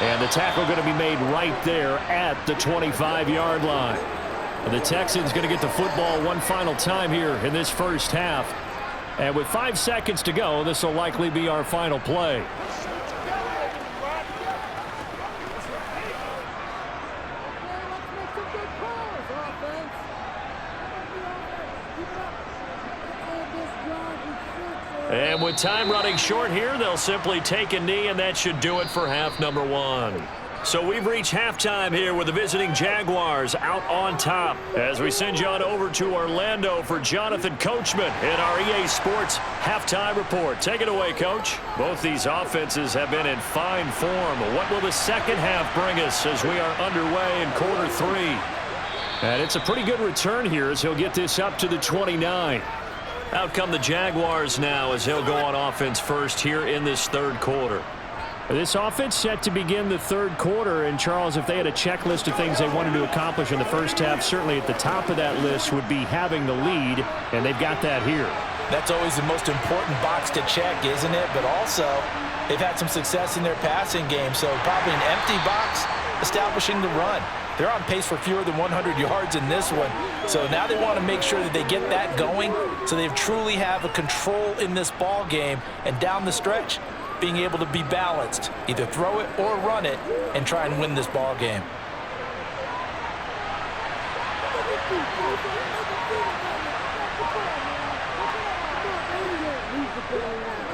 And the tackle going to be made right there at the 25-yard line. And the Texans going to get the football one final time here in this first half. And with 5 seconds to go, this will likely be our final play. And with time running short here, they'll simply take a knee, and that should do it for half number 1. So we've reached halftime here with the visiting Jaguars out on top. As we send you on over to Orlando for Jonathan Coachman in our EA Sports halftime report. Take it away, Coach. Both these offenses have been in fine form. What will the second half bring us as we are underway in quarter 3? And it's a pretty good return here as he'll get this up to the 29. Out come the Jaguars now as he'll go on offense first here in this third quarter. This offense set to begin the third quarter. And, Charles, if they had a checklist of things they wanted to accomplish in the first half, certainly at the top of that list would be having the lead, and they've got that here. That's always the most important box to check, isn't it? But also, they've had some success in their passing game, so probably an empty box establishing the run. They're on pace for fewer than 100 yards in this one. So now they want to make sure that they get that going so they truly have a control in this ball game. And down the stretch, being able to be balanced, either throw it or run it, and try and win this ball game.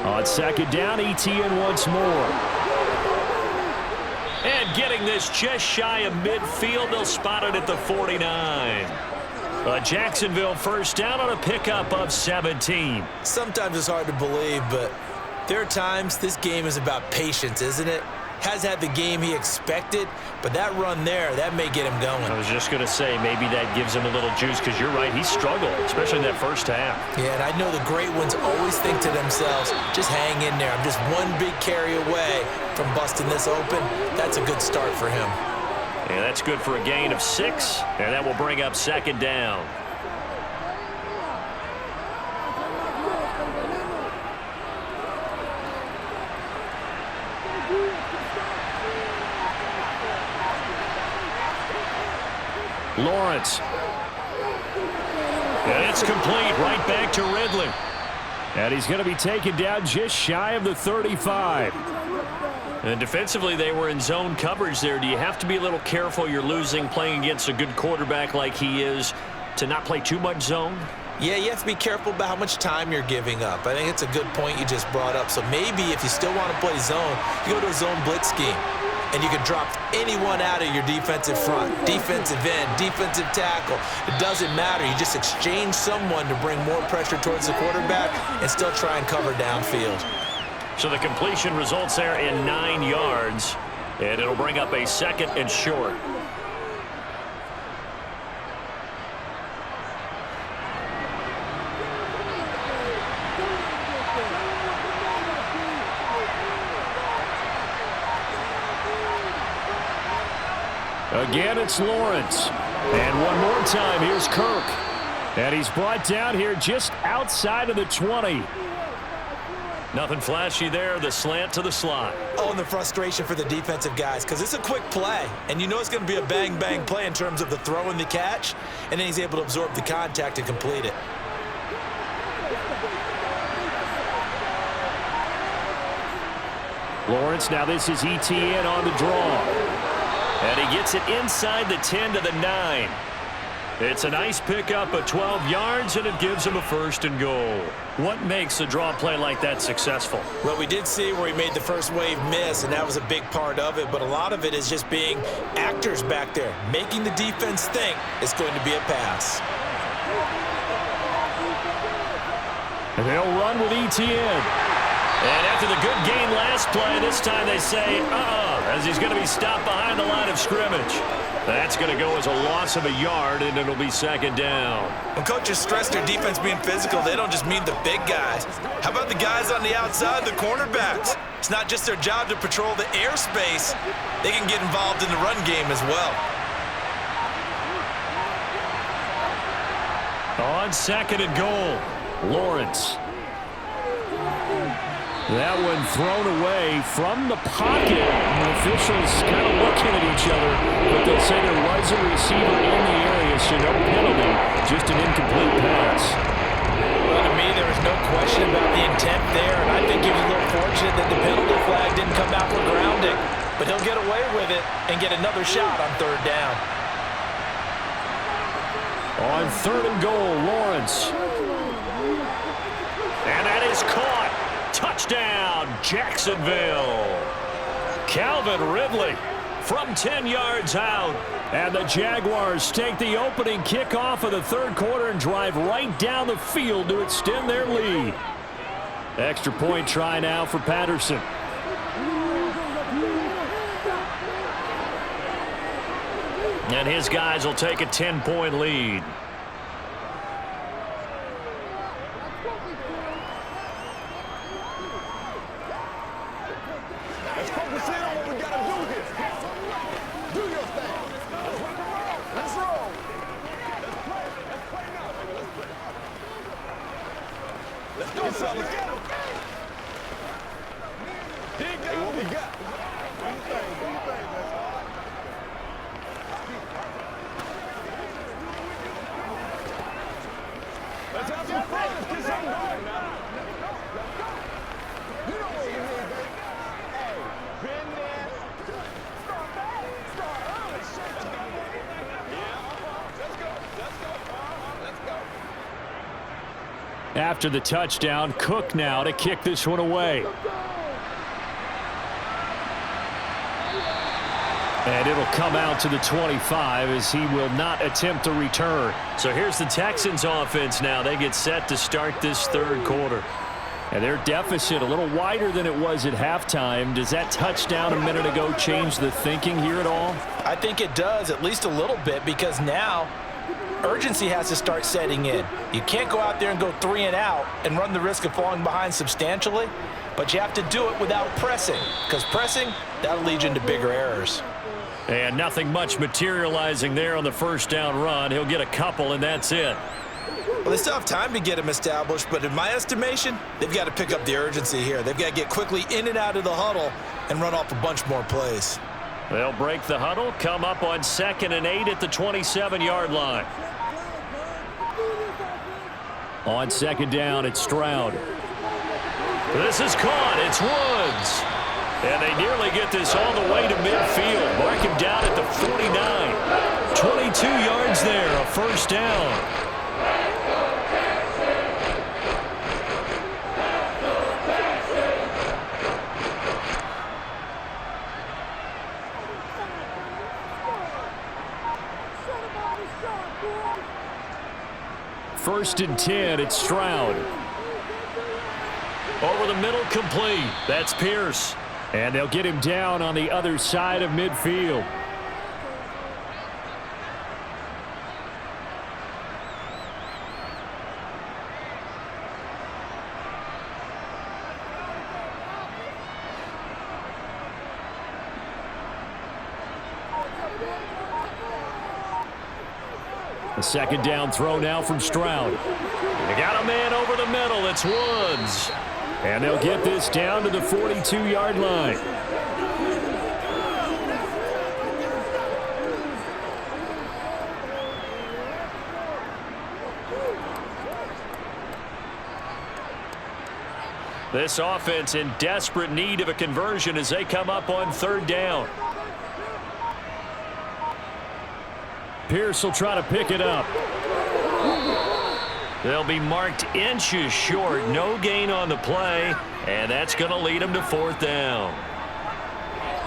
On second down, ETN once more. And getting this just shy of midfield, they'll spot it at the 49. A Jacksonville first down on a pickup of 17. Sometimes it's hard to believe, but there are times this game is about patience, isn't it? Has had the game he expected, but that run there, that may get him going. I was just going to say, maybe that gives him a little juice, because you're right, he struggled, especially in that first half. Yeah, and I know the great ones always think to themselves, just hang in there. I'm just one big carry away from busting this open. That's a good start for him. And that's good for a gain of 6, and that will bring up second down. Lawrence. And it's complete right back to Ridley. And he's going to be taken down just shy of the 35. And defensively, they were in zone coverage there. Do you have to be a little careful? You're losing playing against a good quarterback like he is to not play too much zone? Yeah, you have to be careful about how much time you're giving up. I think it's a good point you just brought up. So maybe if you still want to play zone, you go to a zone blitz scheme. And you can drop anyone out of your defensive front, defensive end, defensive tackle. It doesn't matter. You just exchange someone to bring more pressure towards the quarterback and still try and cover downfield. So the completion results there in 9 yards, and it'll bring up a second and short. Again, it's Lawrence. And one more time, here's Kirk. And he's brought down here just outside of the 20. Nothing flashy there. The slant to the slot. Oh, and the frustration for the defensive guys, because it's a quick play, and you know it's going to be a bang-bang play in terms of the throw and the catch, and then he's able to absorb the contact and complete it. Lawrence, now this is ETN on the draw. And he gets it inside the 10 to the 9. It's a nice pickup of 12 yards, and it gives him a 1st and goal. What makes a draw play like that successful? Well, we did see where he made the first wave miss, and that was a big part of it, but a lot of it is just being actors back there, making the defense think it's going to be a pass. And they'll run with ETN. And after the good gain last play, this time they say, as he's going to be stopped behind the line of scrimmage. That's going to go as a loss of a yard, and it'll be 2nd down. When coaches stress their defense being physical, they don't just mean the big guys. How about the guys on the outside, the cornerbacks? It's not just their job to patrol the airspace. They can get involved in the run game as well. On 2nd and goal, Lawrence. That one thrown away from the pocket. The officials kind of looking at each other, but they'll say there was a receiver in the area, so no penalty, just an incomplete pass. Well, to me, there was no question about the intent there, and I think he was a little fortunate that the penalty flag didn't come out for grounding, but he'll get away with it and get another shot on 3rd down. On 3rd and goal, Lawrence. And that is caught. Touchdown, Jacksonville. Calvin Ridley from 10 yards out. And the Jaguars take the opening kickoff of the 3rd quarter and drive right down the field to extend their lead. Extra point try now for Patterson. And his guys will take a 10-point lead. Let's focus in on what we got to do here. Do your thing. Let's roll. Let's play now, baby. Let's go, fellas. Dig down what we got. Do your thing, man. Let's have some fun. Let's get something going now. You know what we need, baby. Hey, been there. Start back. Start early. Yeah. Let's go. Let's go. Let's go. After the touchdown, Cook now to kick this one away. And it'll come out to the 25 as he will not attempt to return. So here's the Texans offense now. They get set to start this 3rd quarter. And their deficit a little wider than it was at halftime. Does that touchdown a minute ago change the thinking here at all? I think it does, at least a little bit, because now urgency has to start setting in. You can't go out there and go 3 and out and run the risk of falling behind substantially, but you have to do it without pressing, because pressing, that'll lead you into bigger errors. And nothing much materializing there on the 1st down run. He'll get a couple, and that's it. Well, they still have time to get him established, but in my estimation, they've got to pick up the urgency here. They've got to get quickly in and out of the huddle and run off a bunch more plays. They'll break the huddle, come up on 2nd and 8 at the 27-yard line. On 2nd down, it's Stroud. This is caught. It's Woods. And they nearly get this all the way to midfield. Mark him down at the 49. 22 yards there, a 1st down. First and 10, it's Stroud. Over the middle, complete. That's Pierce. And they'll get him down on the other side of midfield. A second down throw now from Stroud. They got a man over the middle. It's Woods. And they'll get this down to the 42-yard line. This offense in desperate need of a conversion as they come up on third down. Pierce will try to pick it up. They'll be marked inches short. No gain on the play, and that's going to lead them to fourth down.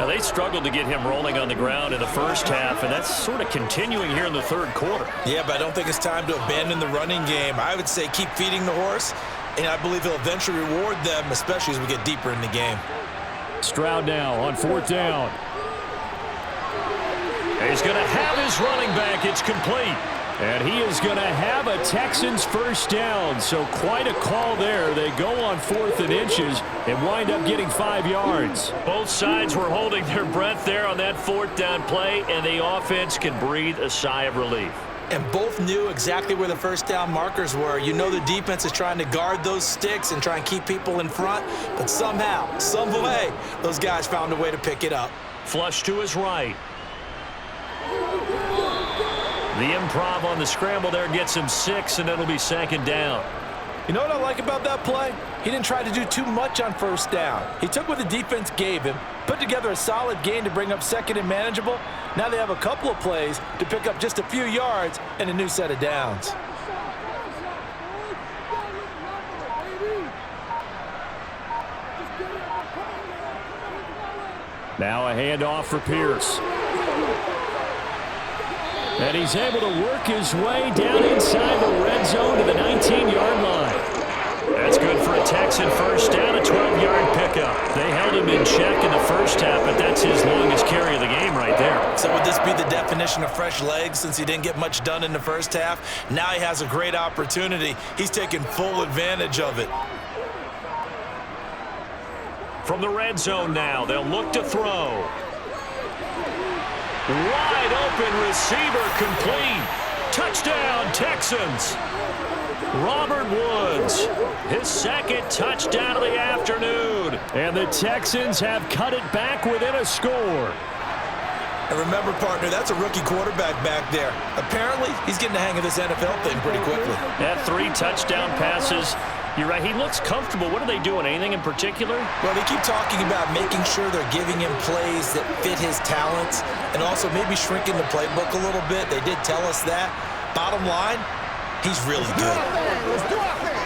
Now, they struggled to get him rolling on the ground in the first half, and that's sort of continuing here in the third quarter. Yeah, but I don't think it's time to abandon the running game. I would say keep feeding the horse, and I believe he'll eventually reward them, especially as we get deeper in the game. Stroud now on fourth down. He's going to have his running back. It's complete. And he is going to have a Texans first down. So quite a call there. They go on 4th and inches and wind up getting 5 yards. Both sides were holding their breath there on that fourth down play, and the offense can breathe a sigh of relief. And both knew exactly where the first down markers were. You know the defense is trying to guard those sticks and try and keep people in front. But somehow, some way, those guys found a way to pick it up. Flush to his right. The improv on the scramble there gets him 6, and it'll be second down. You know what I like about that play? He didn't try to do too much on first down. He took what the defense gave him, put together a solid gain to bring up second and manageable. Now they have a couple of plays to pick up just a few yards and a new set of downs. Now a handoff for Pierce. And he's able to work his way down inside the red zone to the 19-yard line. That's good for a Texan first down, a 12-yard pickup. They held him in check in the first half, but that's his longest carry of the game right there. So would this be the definition of fresh legs since he didn't get much done in the first half? Now he has a great opportunity. He's taking full advantage of it. From the red zone now, they'll look to throw. Wide open receiver complete. Touchdown, Texans. Robert Woods, his second touchdown of the afternoon. And the Texans have cut it back within a score. And remember, partner, that's a rookie quarterback back there. Apparently, he's getting the hang of this NFL thing pretty quickly. Had 3 touchdown passes. You're right, he looks comfortable. What are they doing? Anything in particular? Well, they keep talking about making sure they're giving him plays that fit his talents and also maybe shrinking the playbook a little bit. They did tell us that. Bottom line, he's really good. Let's do our thing.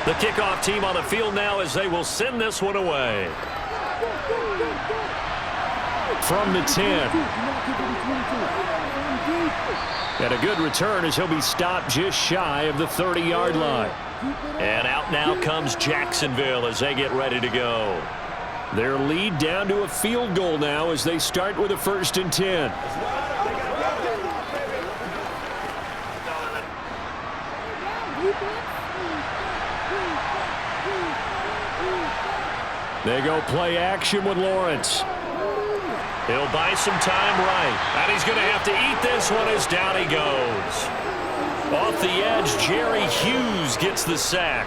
The kickoff team on the field now as they will send this one away. From the 10. And a good return as he'll be stopped just shy of the 30-yard line. And out now comes Jacksonville as they get ready to go. Their lead down to a field goal now as they start with a 1st and 10. They go play action with Lawrence. He'll buy some time right. And he's going to have to eat this one as down he goes. Off the edge, Jerry Hughes gets the sack.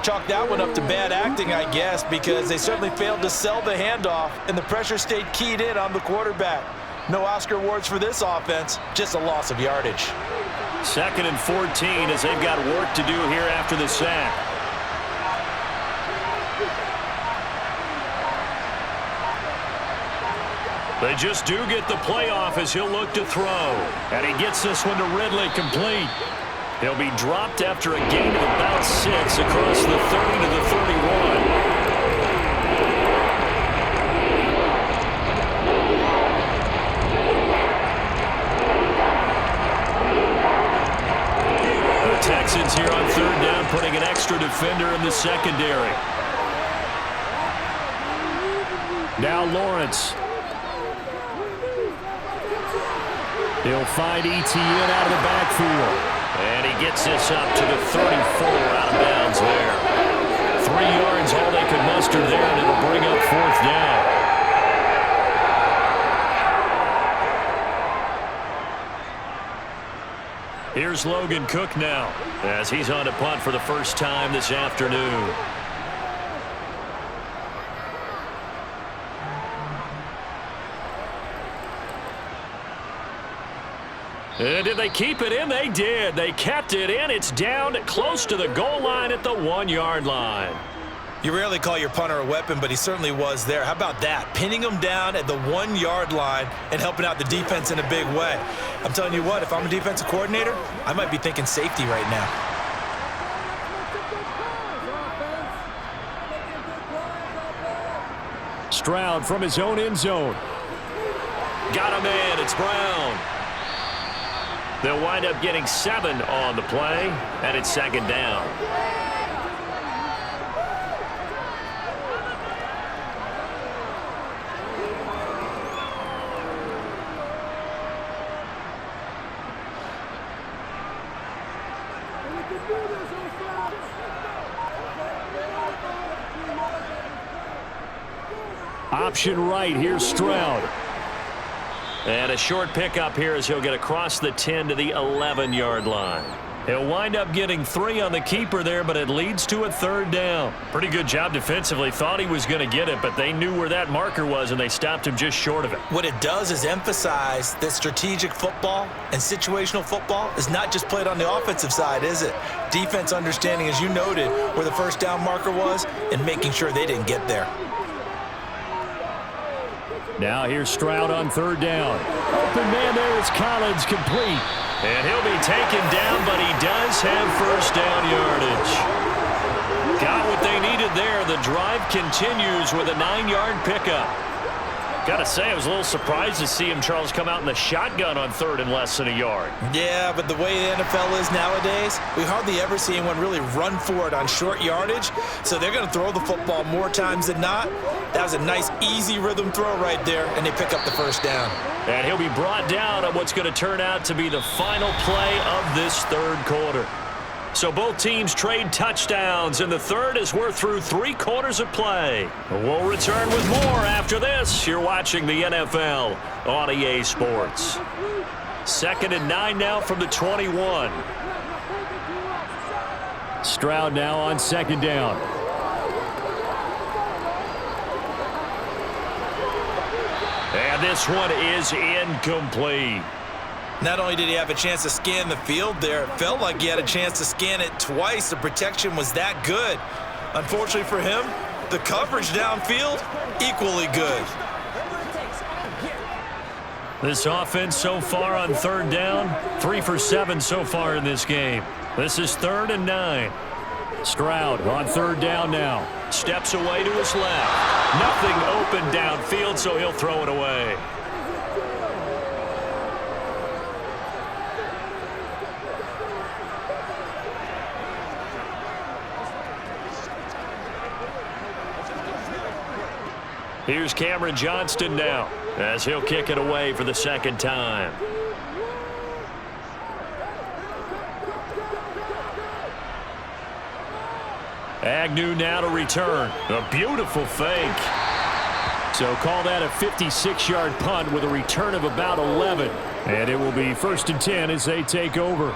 Chalk that one up to bad acting, I guess, because they certainly failed to sell the handoff, and the pressure stayed keyed in on the quarterback. No Oscar awards for this offense, just a loss of yardage. 2nd and 14 as they've got work to do here after the sack. They just do get the playoff as he'll look to throw. And he gets this one to Ridley complete. He'll be dropped after a gain of about 6 across the 30 to the 31. defender in the secondary. Now Lawrence. He'll find Etienne out of the backfield. And he gets this up to the 34 out of bounds there. 3 yards, all they could muster there, and it'll bring up 4th down. Here's Logan Cook now, as he's on to punt for the first time this afternoon. And did they keep it in? They did. They kept it in. It's down close to the goal line at the 1-yard line. You rarely call your punter a weapon, but he certainly was there. How about that? Pinning him down at the 1-yard line and helping out the defense in a big way. I'm telling you what, if I'm a defensive coordinator, I might be thinking safety right now. Stroud from his own end zone. Got a man. It's Brown. They'll wind up getting 7 on the play, and it's 2nd down. Option right, here's Stroud. And a short pickup here as he'll get across the 10 to the 11-yard line. He'll wind up getting 3 on the keeper there, but it leads to a 3rd down. Pretty good job defensively. Thought he was going to get it, but they knew where that marker was, and they stopped him just short of it. What it does is emphasize that strategic football and situational football is not just played on the offensive side, is it? Defense understanding, as you noted, where the first down marker was and making sure they didn't get there. Now here's Stroud on 3rd down. Open man there is Collins, complete. And he'll be taken down, but he does have first down yardage. Got what they needed there. The drive continues with a 9-yard pickup. Got to say, I was a little surprised to see him, Charles, come out in the shotgun on 3rd and less than a yard. Yeah, but the way the NFL is nowadays, we hardly ever see anyone really run for it on short yardage. So they're going to throw the football more times than not. That was a nice, easy rhythm throw right there, and they pick up the first down. And he'll be brought down on what's going to turn out to be the final play of this 3rd quarter. So both teams trade touchdowns, and the 3rd as we're through 3 quarters of play. We'll return with more after this. You're watching the NFL on EA Sports. 2nd and 9 now from the 21. Stroud now on 2nd down. And this one is incomplete. Not only did he have a chance to scan the field there, it felt like he had a chance to scan it twice. The protection was that good. Unfortunately for him, the coverage downfield, equally good. This offense so far on 3rd down, 3 for 7 so far in this game. This is 3rd and 9. Stroud on 3rd down now. Steps away to his left. Nothing open downfield, so he'll throw it away. Here's Cameron Johnston now, as he'll kick it away for the 2nd time. Agnew now to return. A beautiful fake. So call that a 56-yard punt with a return of about 11. And it will be 1st and 10 as they take over.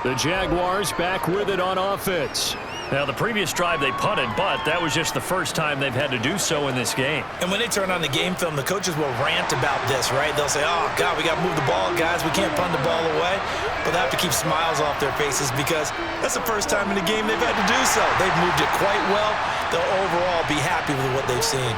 The Jaguars back with it on offense. Now, the previous drive they punted, but that was just the first time they've had to do so in this game. And when they turn on the game film, the coaches will rant about this, right? They'll say, oh, God, we got to move the ball, guys. We can't punt the ball away. But they have to keep smiles off their faces because that's the first time in the game they've had to do so. They've moved it quite well. They'll overall be happy with what they've seen.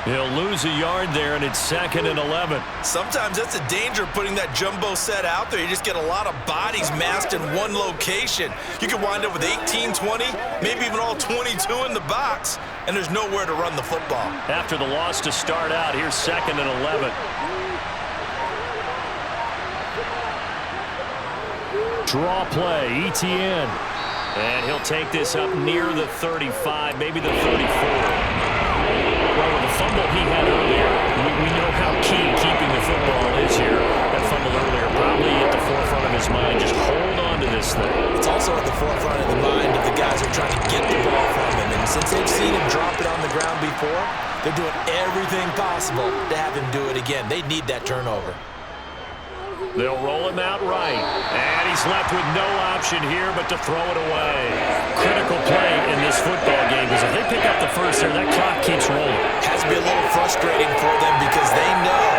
He'll lose a yard there, and it's 2nd and 11. Sometimes that's the danger of putting that jumbo set out there. You just get a lot of bodies massed in one location. You could wind up with 18, 20, maybe even all 22 in the box, and there's nowhere to run the football. After the loss to start out, here's 2nd and 11. Draw play, Etienne. And he'll take this up near the 35, maybe the 34. Well, with the fumble he had earlier, we know how key keeping the football is here. That fumble earlier probably at the forefront of his mind. Just hold on to this thing. It's also at the forefront of the mind of the guys who are trying to get the ball from him. And since they've seen him drop it on the ground before, they're doing everything possible to have him do it again. They need that turnover. They'll roll him out right. And he's left with no option here but to throw it away. Critical play in this football game because if they pick up the first there, that clock keeps rolling. Has to be a little frustrating for them because they know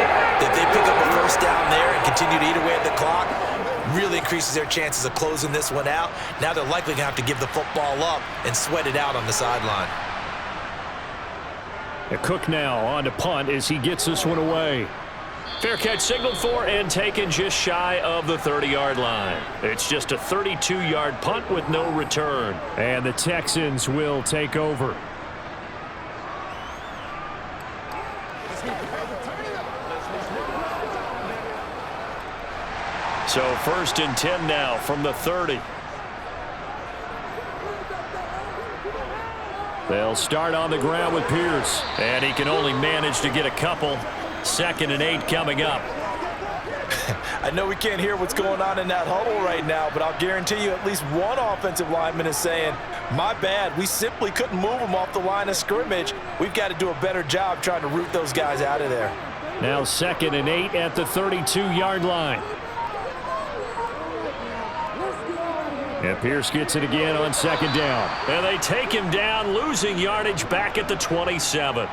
that they pick up a first down there and continue to eat away at the clock, really increases their chances of closing this one out. Now they're likely going to have to give the football up and sweat it out on the sideline. Cook now on to punt as he gets this one away. Fair catch signaled for and taken just shy of the 30-yard line. It's just a 32-yard punt with no return. And the Texans will take over. So 1st and 10 now from the 30. They'll start on the ground with Pierce. And he can only manage to get a couple. 2nd and 8 coming up. I know we can't hear what's going on in that huddle right now, but I'll guarantee you at least one offensive lineman is saying, my bad, we simply couldn't move them off the line of scrimmage. We've got to do a better job trying to root those guys out of there. Now 2nd and 8 at the 32-yard line. And Pierce gets it again on 2nd down. And they take him down, losing yardage back at the 27.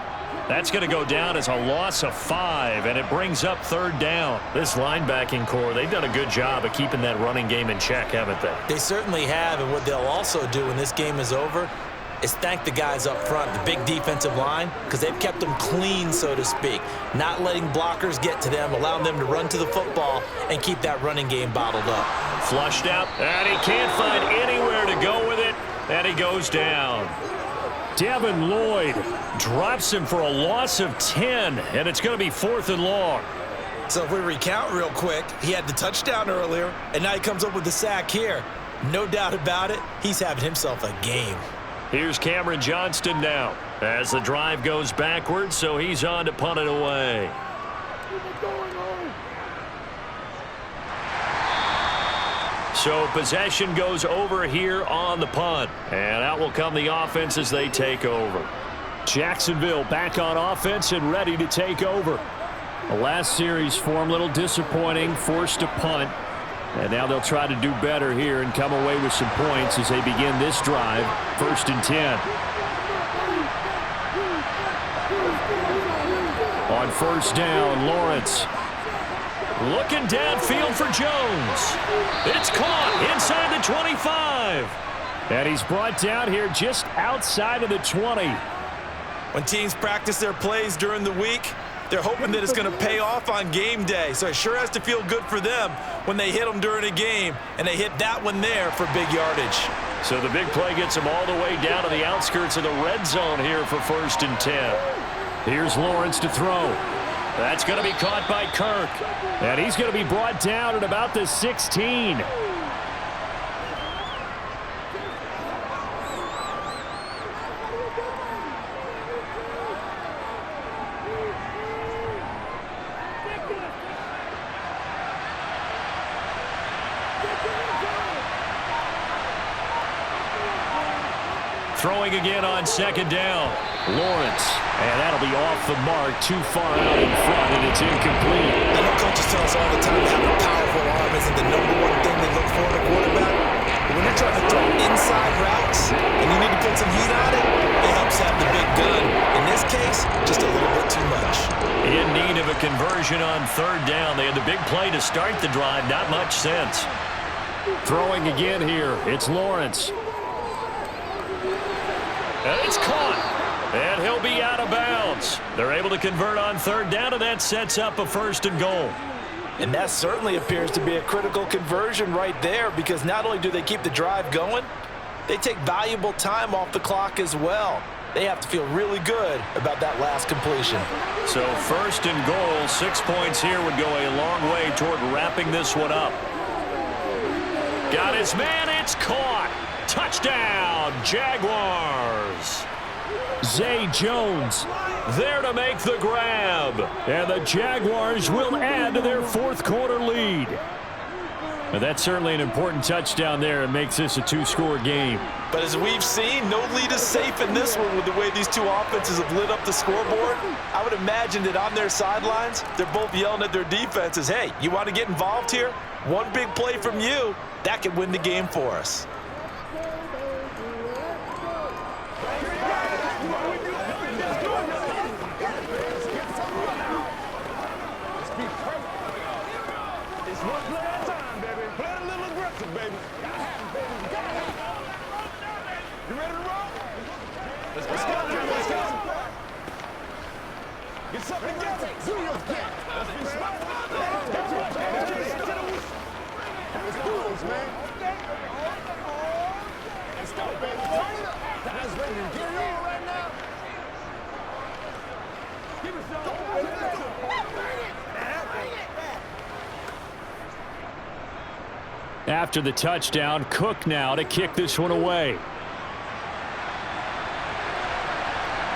That's going to go down as a loss of 5, and it brings up 3rd down. This linebacking core, they've done a good job of keeping that running game in check, haven't they? They certainly have, and what they'll also do when this game is over is thank the guys up front, the big defensive line, because they've kept them clean, so to speak, not letting blockers get to them, allowing them to run to the football and keep that running game bottled up. Flushed out, and he can't find anywhere to go with it, and he goes down. Devin Lloyd drops him for a loss of 10, and it's going to be 4th and long. So if we recount real quick, he had the touchdown earlier, and now he comes up with the sack here. No doubt about it, he's having himself a game. Here's Cameron Johnston now as the drive goes backwards, so he's on to punt it away. So possession goes over here on the punt. And out will come the offense as they take over. Jacksonville back on offense and ready to take over. The last series for them, a little disappointing, forced to punt. And now they'll try to do better here and come away with some points as they begin this drive. 1st and 10. On 1st down, Lawrence. Looking downfield for Jones. It's caught inside the 25. And he's brought down here just outside of the 20. When teams practice their plays during the week, they're hoping that it's going to pay off on game day. So it sure has to feel good for them when they hit them during a game, and they hit that one there for big yardage. So the big play gets them all the way down to the outskirts of the red zone here for 1st and 10. Here's Lawrence to throw. That's going to be caught by Kirk. And he's going to be brought down at about the 16. Throwing again on 2nd down. Lawrence. And that'll be off the mark, too far out in front, and it's incomplete. I know coaches tell us all the time that having a powerful arm isn't the #1 thing they look for in a quarterback. But when you're trying to throw inside routes and you need to put some heat on it, it helps have the big gun. In this case, just a little bit too much. In need of a conversion on 3rd down. They had the big play to start the drive. Not much sense. Throwing again here. It's Lawrence. And it's caught. And he'll be out of bounds. They're able to convert on 3rd down, and that sets up a 1st and goal. And that certainly appears to be a critical conversion right there, because not only do they keep the drive going, they take valuable time off the clock as well. They have to feel really good about that last completion. So 1st and goal, 6 points here would go a long way toward wrapping this one up. Got his man, it's caught. Touchdown, Jaguars. Zay Jones there to make the grab. And the Jaguars will add to their fourth quarter lead. And that's certainly an important touchdown there. It makes this a two-score game. But as we've seen, no lead is safe in this one with the way these two offenses have lit up the scoreboard. I would imagine that on their sidelines, they're both yelling at their defenses, hey, you want to get involved here? One big play from you, that could win the game for us. It's one play at a time, baby. Play a little aggressive, baby. You ready to roll? Let's go. Let's go. Get something together. Do your thing. Let's be smart. Let's do this, man. Let's go, baby. Turn it up. Guys ready to get it on right now. Give me some. After the touchdown, Cook now to kick this one away.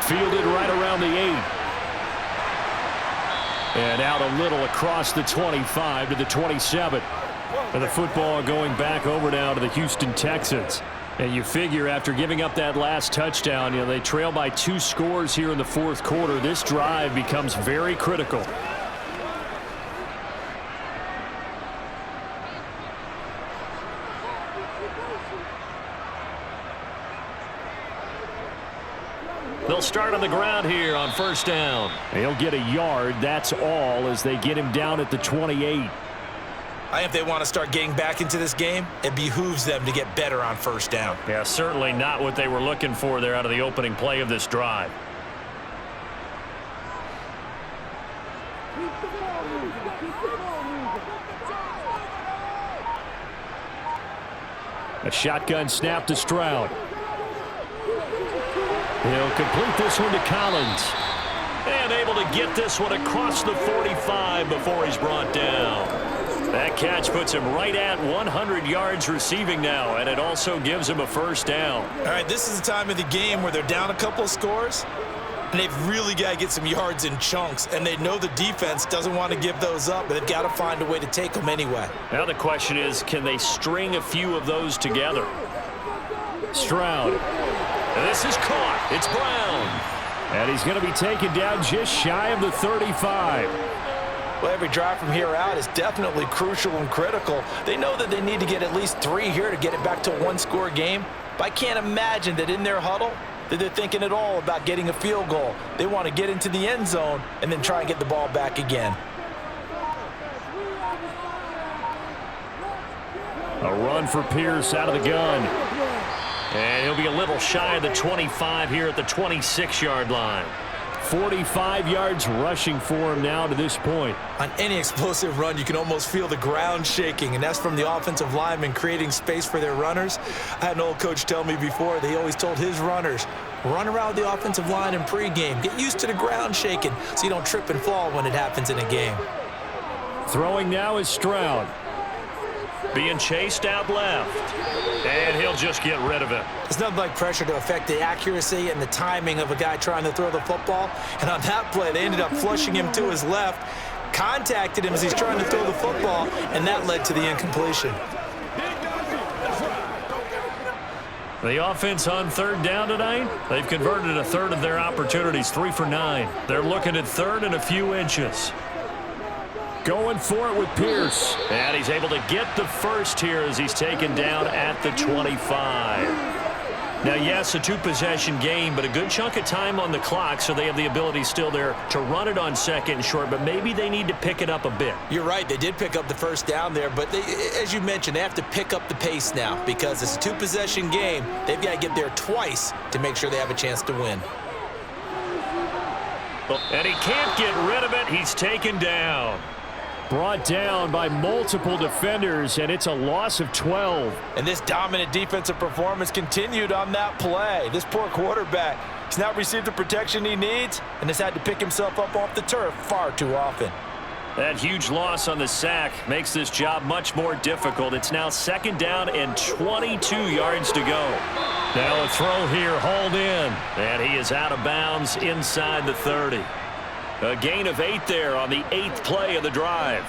Fielded right around the 8. And out a little across the 25 to the 27. And the football going back over now to the Houston Texans. And you figure after giving up that last touchdown, they trail by 2 scores here in the fourth quarter. This drive becomes very critical. They'll start on the ground here on first down. He'll get a yard, that's all, as they get him down at the 28. I think if they want to start getting back into this game, it behooves them to get better on first down. Yeah, certainly not what they were looking for there out of the opening play of this drive. A shotgun snap to Stroud. He'll complete this one to Collins. And able to get this one across the 45 before he's brought down. That catch puts him right at 100 yards receiving now, and it also gives him a first down. All right, this is the time of the game where they're down a couple of scores, and they've really got to get some yards in chunks, and they know the defense doesn't want to give those up, but they've got to find a way to take them anyway. Now the question is, can they string a few of those together? Stroud. This is caught. It's Brown. And he's going to be taken down just shy of the 35. Well, every drive from here out is definitely crucial and critical. They know that they need to get at least 3 here to get it back to a one-score game. But I can't imagine that in their huddle that they're thinking at all about getting a field goal. They want to get into the end zone and then try and get the ball back again. A run for Pierce out of the gun. And he'll be a little shy of the 25 here at the 26-yard line. 45 yards rushing for him now to this point. On any explosive run, you can almost feel the ground shaking, and that's from the offensive linemen creating space for their runners. I had an old coach tell me before, they always told his runners, run around the offensive line in pregame. Get used to the ground shaking so you don't trip and fall when it happens in a game. Throwing now is Stroud. Being chased out left. And he'll just get rid of it. It's nothing like pressure to affect the accuracy and the timing of a guy trying to throw the football. And on that play, they ended up flushing him to his left, contacted him as he's trying to throw the football, and that led to the incompletion. The offense on third down tonight, they've converted a third of their opportunities, 3 for 9. They're looking at third and a few inches. Going for it with Pierce. And he's able to get the first here as he's taken down at the 25. Now, yes, a 2-possession game, but a good chunk of time on the clock, so they have the ability still there to run it on second and short, but maybe they need to pick it up a bit. You're right. They did pick up the first down there, but as you mentioned, they have to pick up the pace now because it's a 2-possession game. They've got to get there twice to make sure they have a chance to win. And he can't get rid of it. He's taken down. Brought down by multiple defenders, and it's a loss of 12. And this dominant defensive performance continued on that play. This poor quarterback, he's not received the protection he needs and has had to pick himself up off the turf far too often. That huge loss on the sack makes this job much more difficult. It's now 2nd down and 22 yards to go. Now a throw here, hauled in, and he is out of bounds inside the 30. A gain of 8 there on the 8th play of the drive.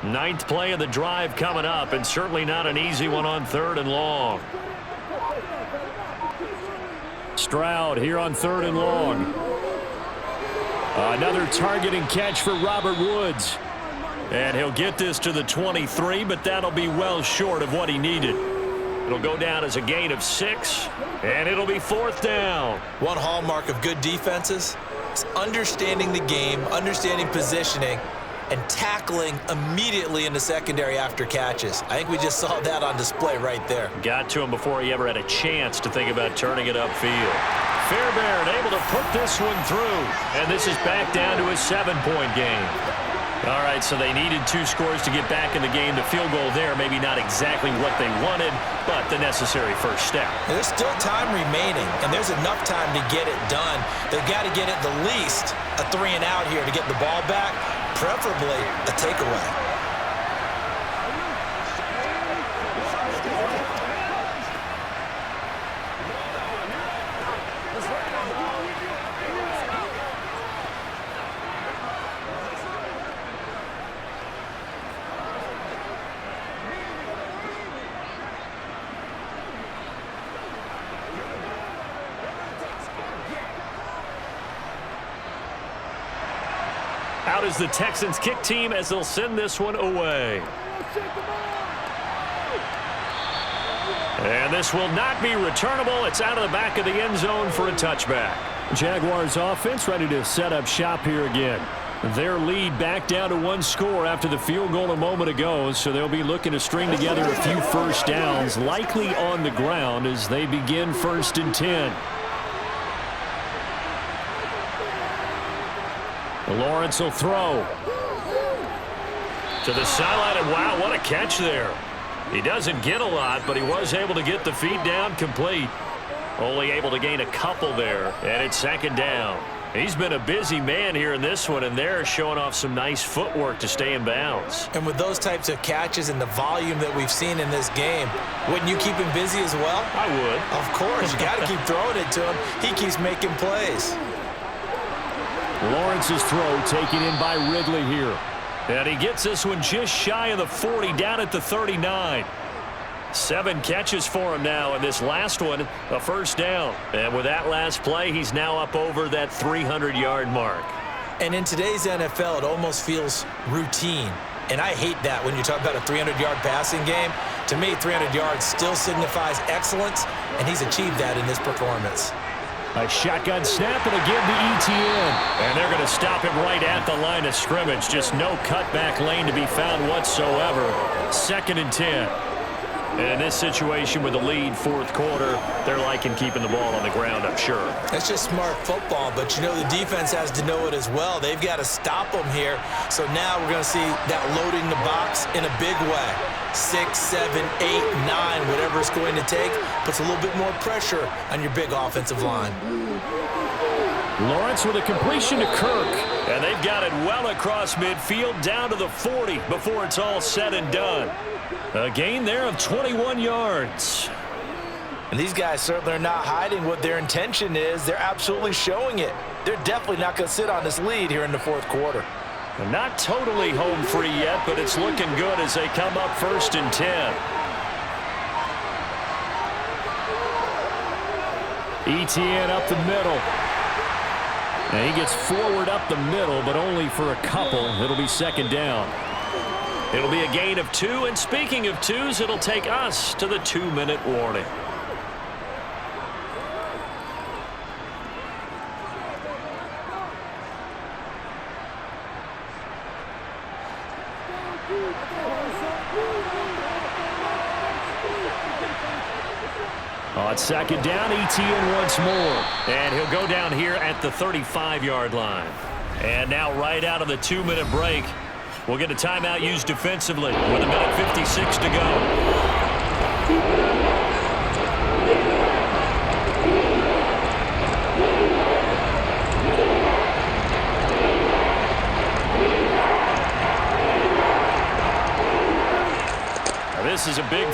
Ninth play of the drive coming up, and certainly not an easy one on 3rd and long. Stroud here on 3rd and long. Another targeting catch for Robert Woods. And he'll get this to the 23, but that'll be well short of what he needed. It'll go down as a gain of 6, and it'll be 4th down. One hallmark of good defenses is understanding the game, understanding positioning, and tackling immediately in the secondary after catches. I think we just saw that on display right there. Got to him before he ever had a chance to think about turning it upfield. Fairbairn able to put this one through, and this is back down to a 7-point game. All right, so they needed 2 scores to get back in the game. The field goal there, maybe not exactly what they wanted, but the necessary first step. There's still time remaining, and there's enough time to get it done. They've got to get at the least a 3-and-out here to get the ball back, preferably a takeaway. Out is the Texans kick team as they'll send this one away. And this will not be returnable. It's out of the back of the end zone for a touchback. Jaguars offense ready to set up shop here again. Their lead back down to 1 score after the field goal a moment ago, so they'll be looking to string together a few first downs, likely on the ground as they begin 1st and 10. Lawrence will throw. To the sideline, and wow, what a catch there. He doesn't get a lot, but he was able to get the feet down complete. Only able to gain a couple there, and it's 2nd down. He's been a busy man here in this one, and they're showing off some nice footwork to stay in bounds. And with those types of catches and the volume that we've seen in this game, wouldn't you keep him busy as well? I would. Of course, you got to keep throwing it to him. He keeps making plays. Lawrence's throw taken in by Ridley here. And he gets this one just shy of the 40, down at the 39. 7 catches for him now, and this last one, a first down. And with that last play, he's now up over that 300-yard mark. And in today's NFL, it almost feels routine. And I hate that when you talk about a 300-yard passing game. To me, 300 yards still signifies excellence, and he's achieved that in this performance. A shotgun snap and again to ETN. And they're going to stop him right at the line of scrimmage. Just no cutback lane to be found whatsoever. 2nd and 10. And in this situation with the lead, 4th quarter, they're liking keeping the ball on the ground, I'm sure. That's just smart football, but you know the defense has to know it as well. They've got to stop them here. So now we're going to see that loading the box in a big way. 6, 7, 8, 9, whatever it's going to take, puts a little bit more pressure on your big offensive line. Lawrence with a completion to Kirk. And they've got it well across midfield, down to the 40 before it's all said and done. A gain there of 21 yards. And these guys certainly are not hiding what their intention is. They're absolutely showing it. They're definitely not going to sit on this lead here in the 4th quarter. Not totally home free yet, but it's looking good as they come up 1st and 10. ETN up the middle. And he gets forward up the middle, but only for a couple. It'll be 2nd down. It'll be a gain of 2, and speaking of 2s, it'll take us to the 2-minute warning. On 2nd down, ETN once more. And he'll go down here at the 35-yard line. And now right out of the 2-minute break, we'll get a timeout used defensively with 1:56 to go.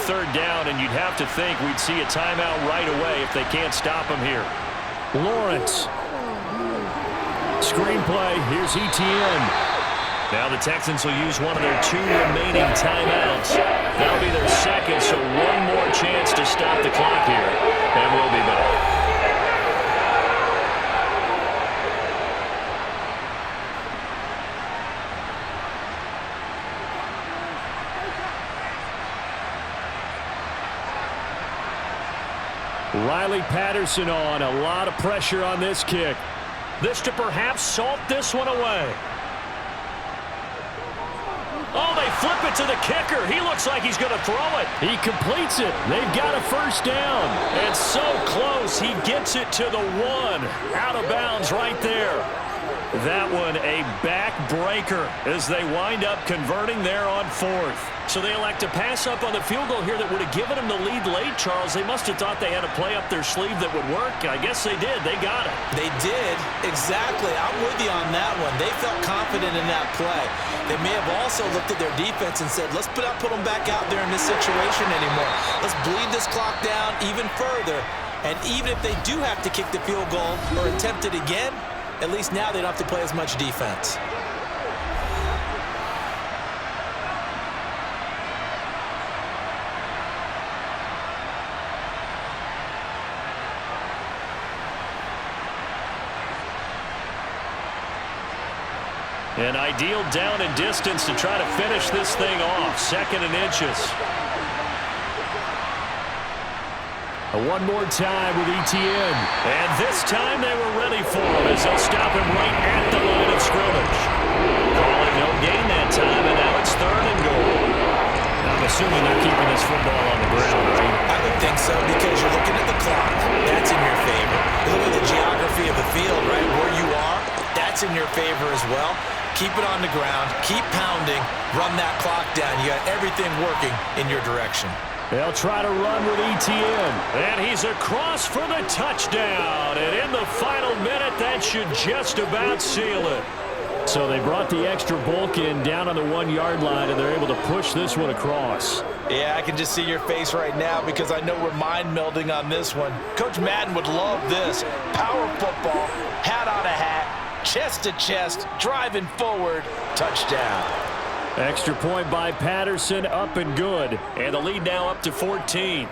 third down, and you'd have to think we'd see a timeout right away if they can't stop him here. Lawrence. Screenplay. Here's Etienne. Now the Texans will use one of their 2 remaining timeouts. That'll be their second, so one more chance to stop the clock here, and we'll be back. Riley Patterson on. A lot of pressure on this kick. This to perhaps salt this one away. Oh, they flip it to the kicker. He looks like he's going to throw it. He completes it. They've got a first down. It's so close. He gets it to the 1. Out of bounds right there. That one a backbreaker as they wind up converting there on 4th. So they elect to pass up on the field goal here that would have given them the lead late, Charles. They must have thought they had a play up their sleeve that would work. I guess they did. They got it. They did. Exactly. I'm with you on that one. They felt confident in that play. They may have also looked at their defense and said, let's not put them back out there in this situation anymore. Let's bleed this clock down even further. And even if they do have to kick the field goal or attempt it again, at least now they don't have to play as much defense. An ideal down and distance to try to finish this thing off. 2nd and inches. One more time with Etienne. And this time they were ready for him as they'll stop him right at the line of scrimmage. Call it no gain that time, and now it's 3rd and goal. I'm assuming they're keeping this football on the ground, right? I would think so because you're looking at the clock. That's in your favor. You look at the geography of the field, right? Where you are, that's in your favor as well. Keep it on the ground. Keep pounding. Run that clock down. You got everything working in your direction. They'll try to run with Etienne. And he's across for the touchdown. And in the final minute, that should just about seal it. So they brought the extra bulk in down on the 1-yard line, and they're able to push this one across. Yeah, I can just see your face right now because I know we're mind melding on this one. Coach Madden would love this. Power football, hat on a hat, chest to chest, driving forward, touchdown. Extra point by Patterson, up and good. And the lead now up to 14.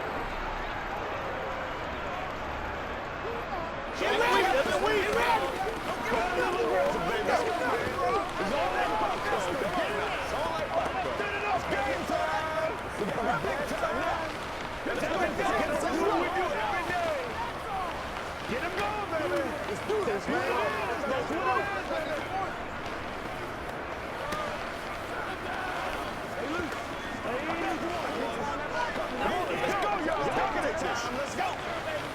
Get him going, baby. Let's do this, man. Let's do it. Let's go, y'all. Let's go.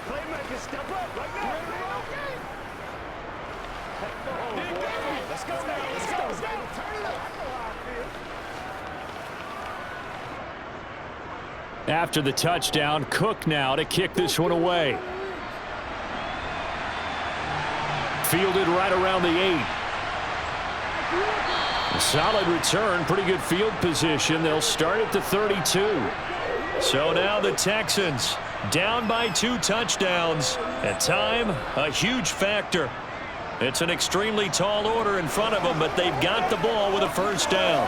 Playmakers, step up right now. Let's go now. Let's go. Turn it up. After the touchdown, Cook now to kick this one away. Fielded right around the 8. A solid return, pretty good field position. They'll start at the 32. So now the Texans down by 2 touchdowns. At time, a huge factor. It's an extremely tall order in front of them, but they've got the ball with a first down.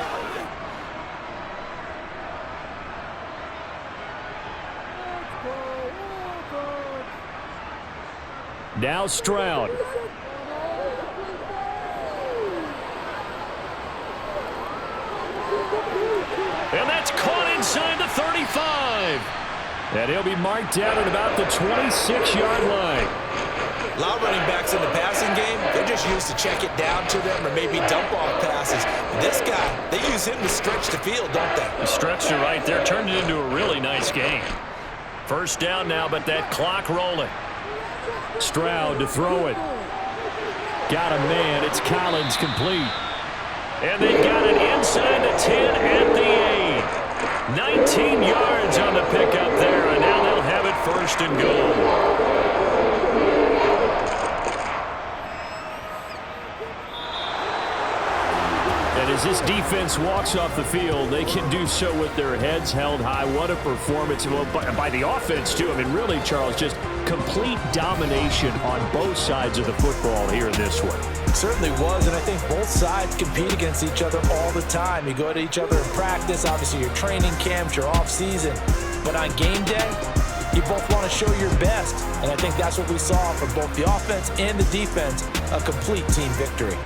Now Stroud. And that's caught inside the 35. And he'll be marked down at about the 26-yard line. A lot of running backs in the passing game, they're just used to check it down to them or maybe dump off passes. This guy, they use him to stretch the field, don't they? He stretched it right there, turned it into a really nice game. First down now, but that clock rolling. Stroud to throw it. Got a man. It's Collins complete. And they got it inside the 10 at the 8. 19 yards on the pickup there, and now they'll have it first and goal. And as this defense walks off the field, they can do so with their heads held high. What a performance by the offense, too. I mean, really, Charles, just complete domination on both sides of the football here in this one. It certainly was, and I think both sides compete against each other all the time. You go to each other in practice, obviously your training camps, your off-season. But on game day, you both want to show your best, and I think that's what we saw from both the offense and the defense, a complete team victory.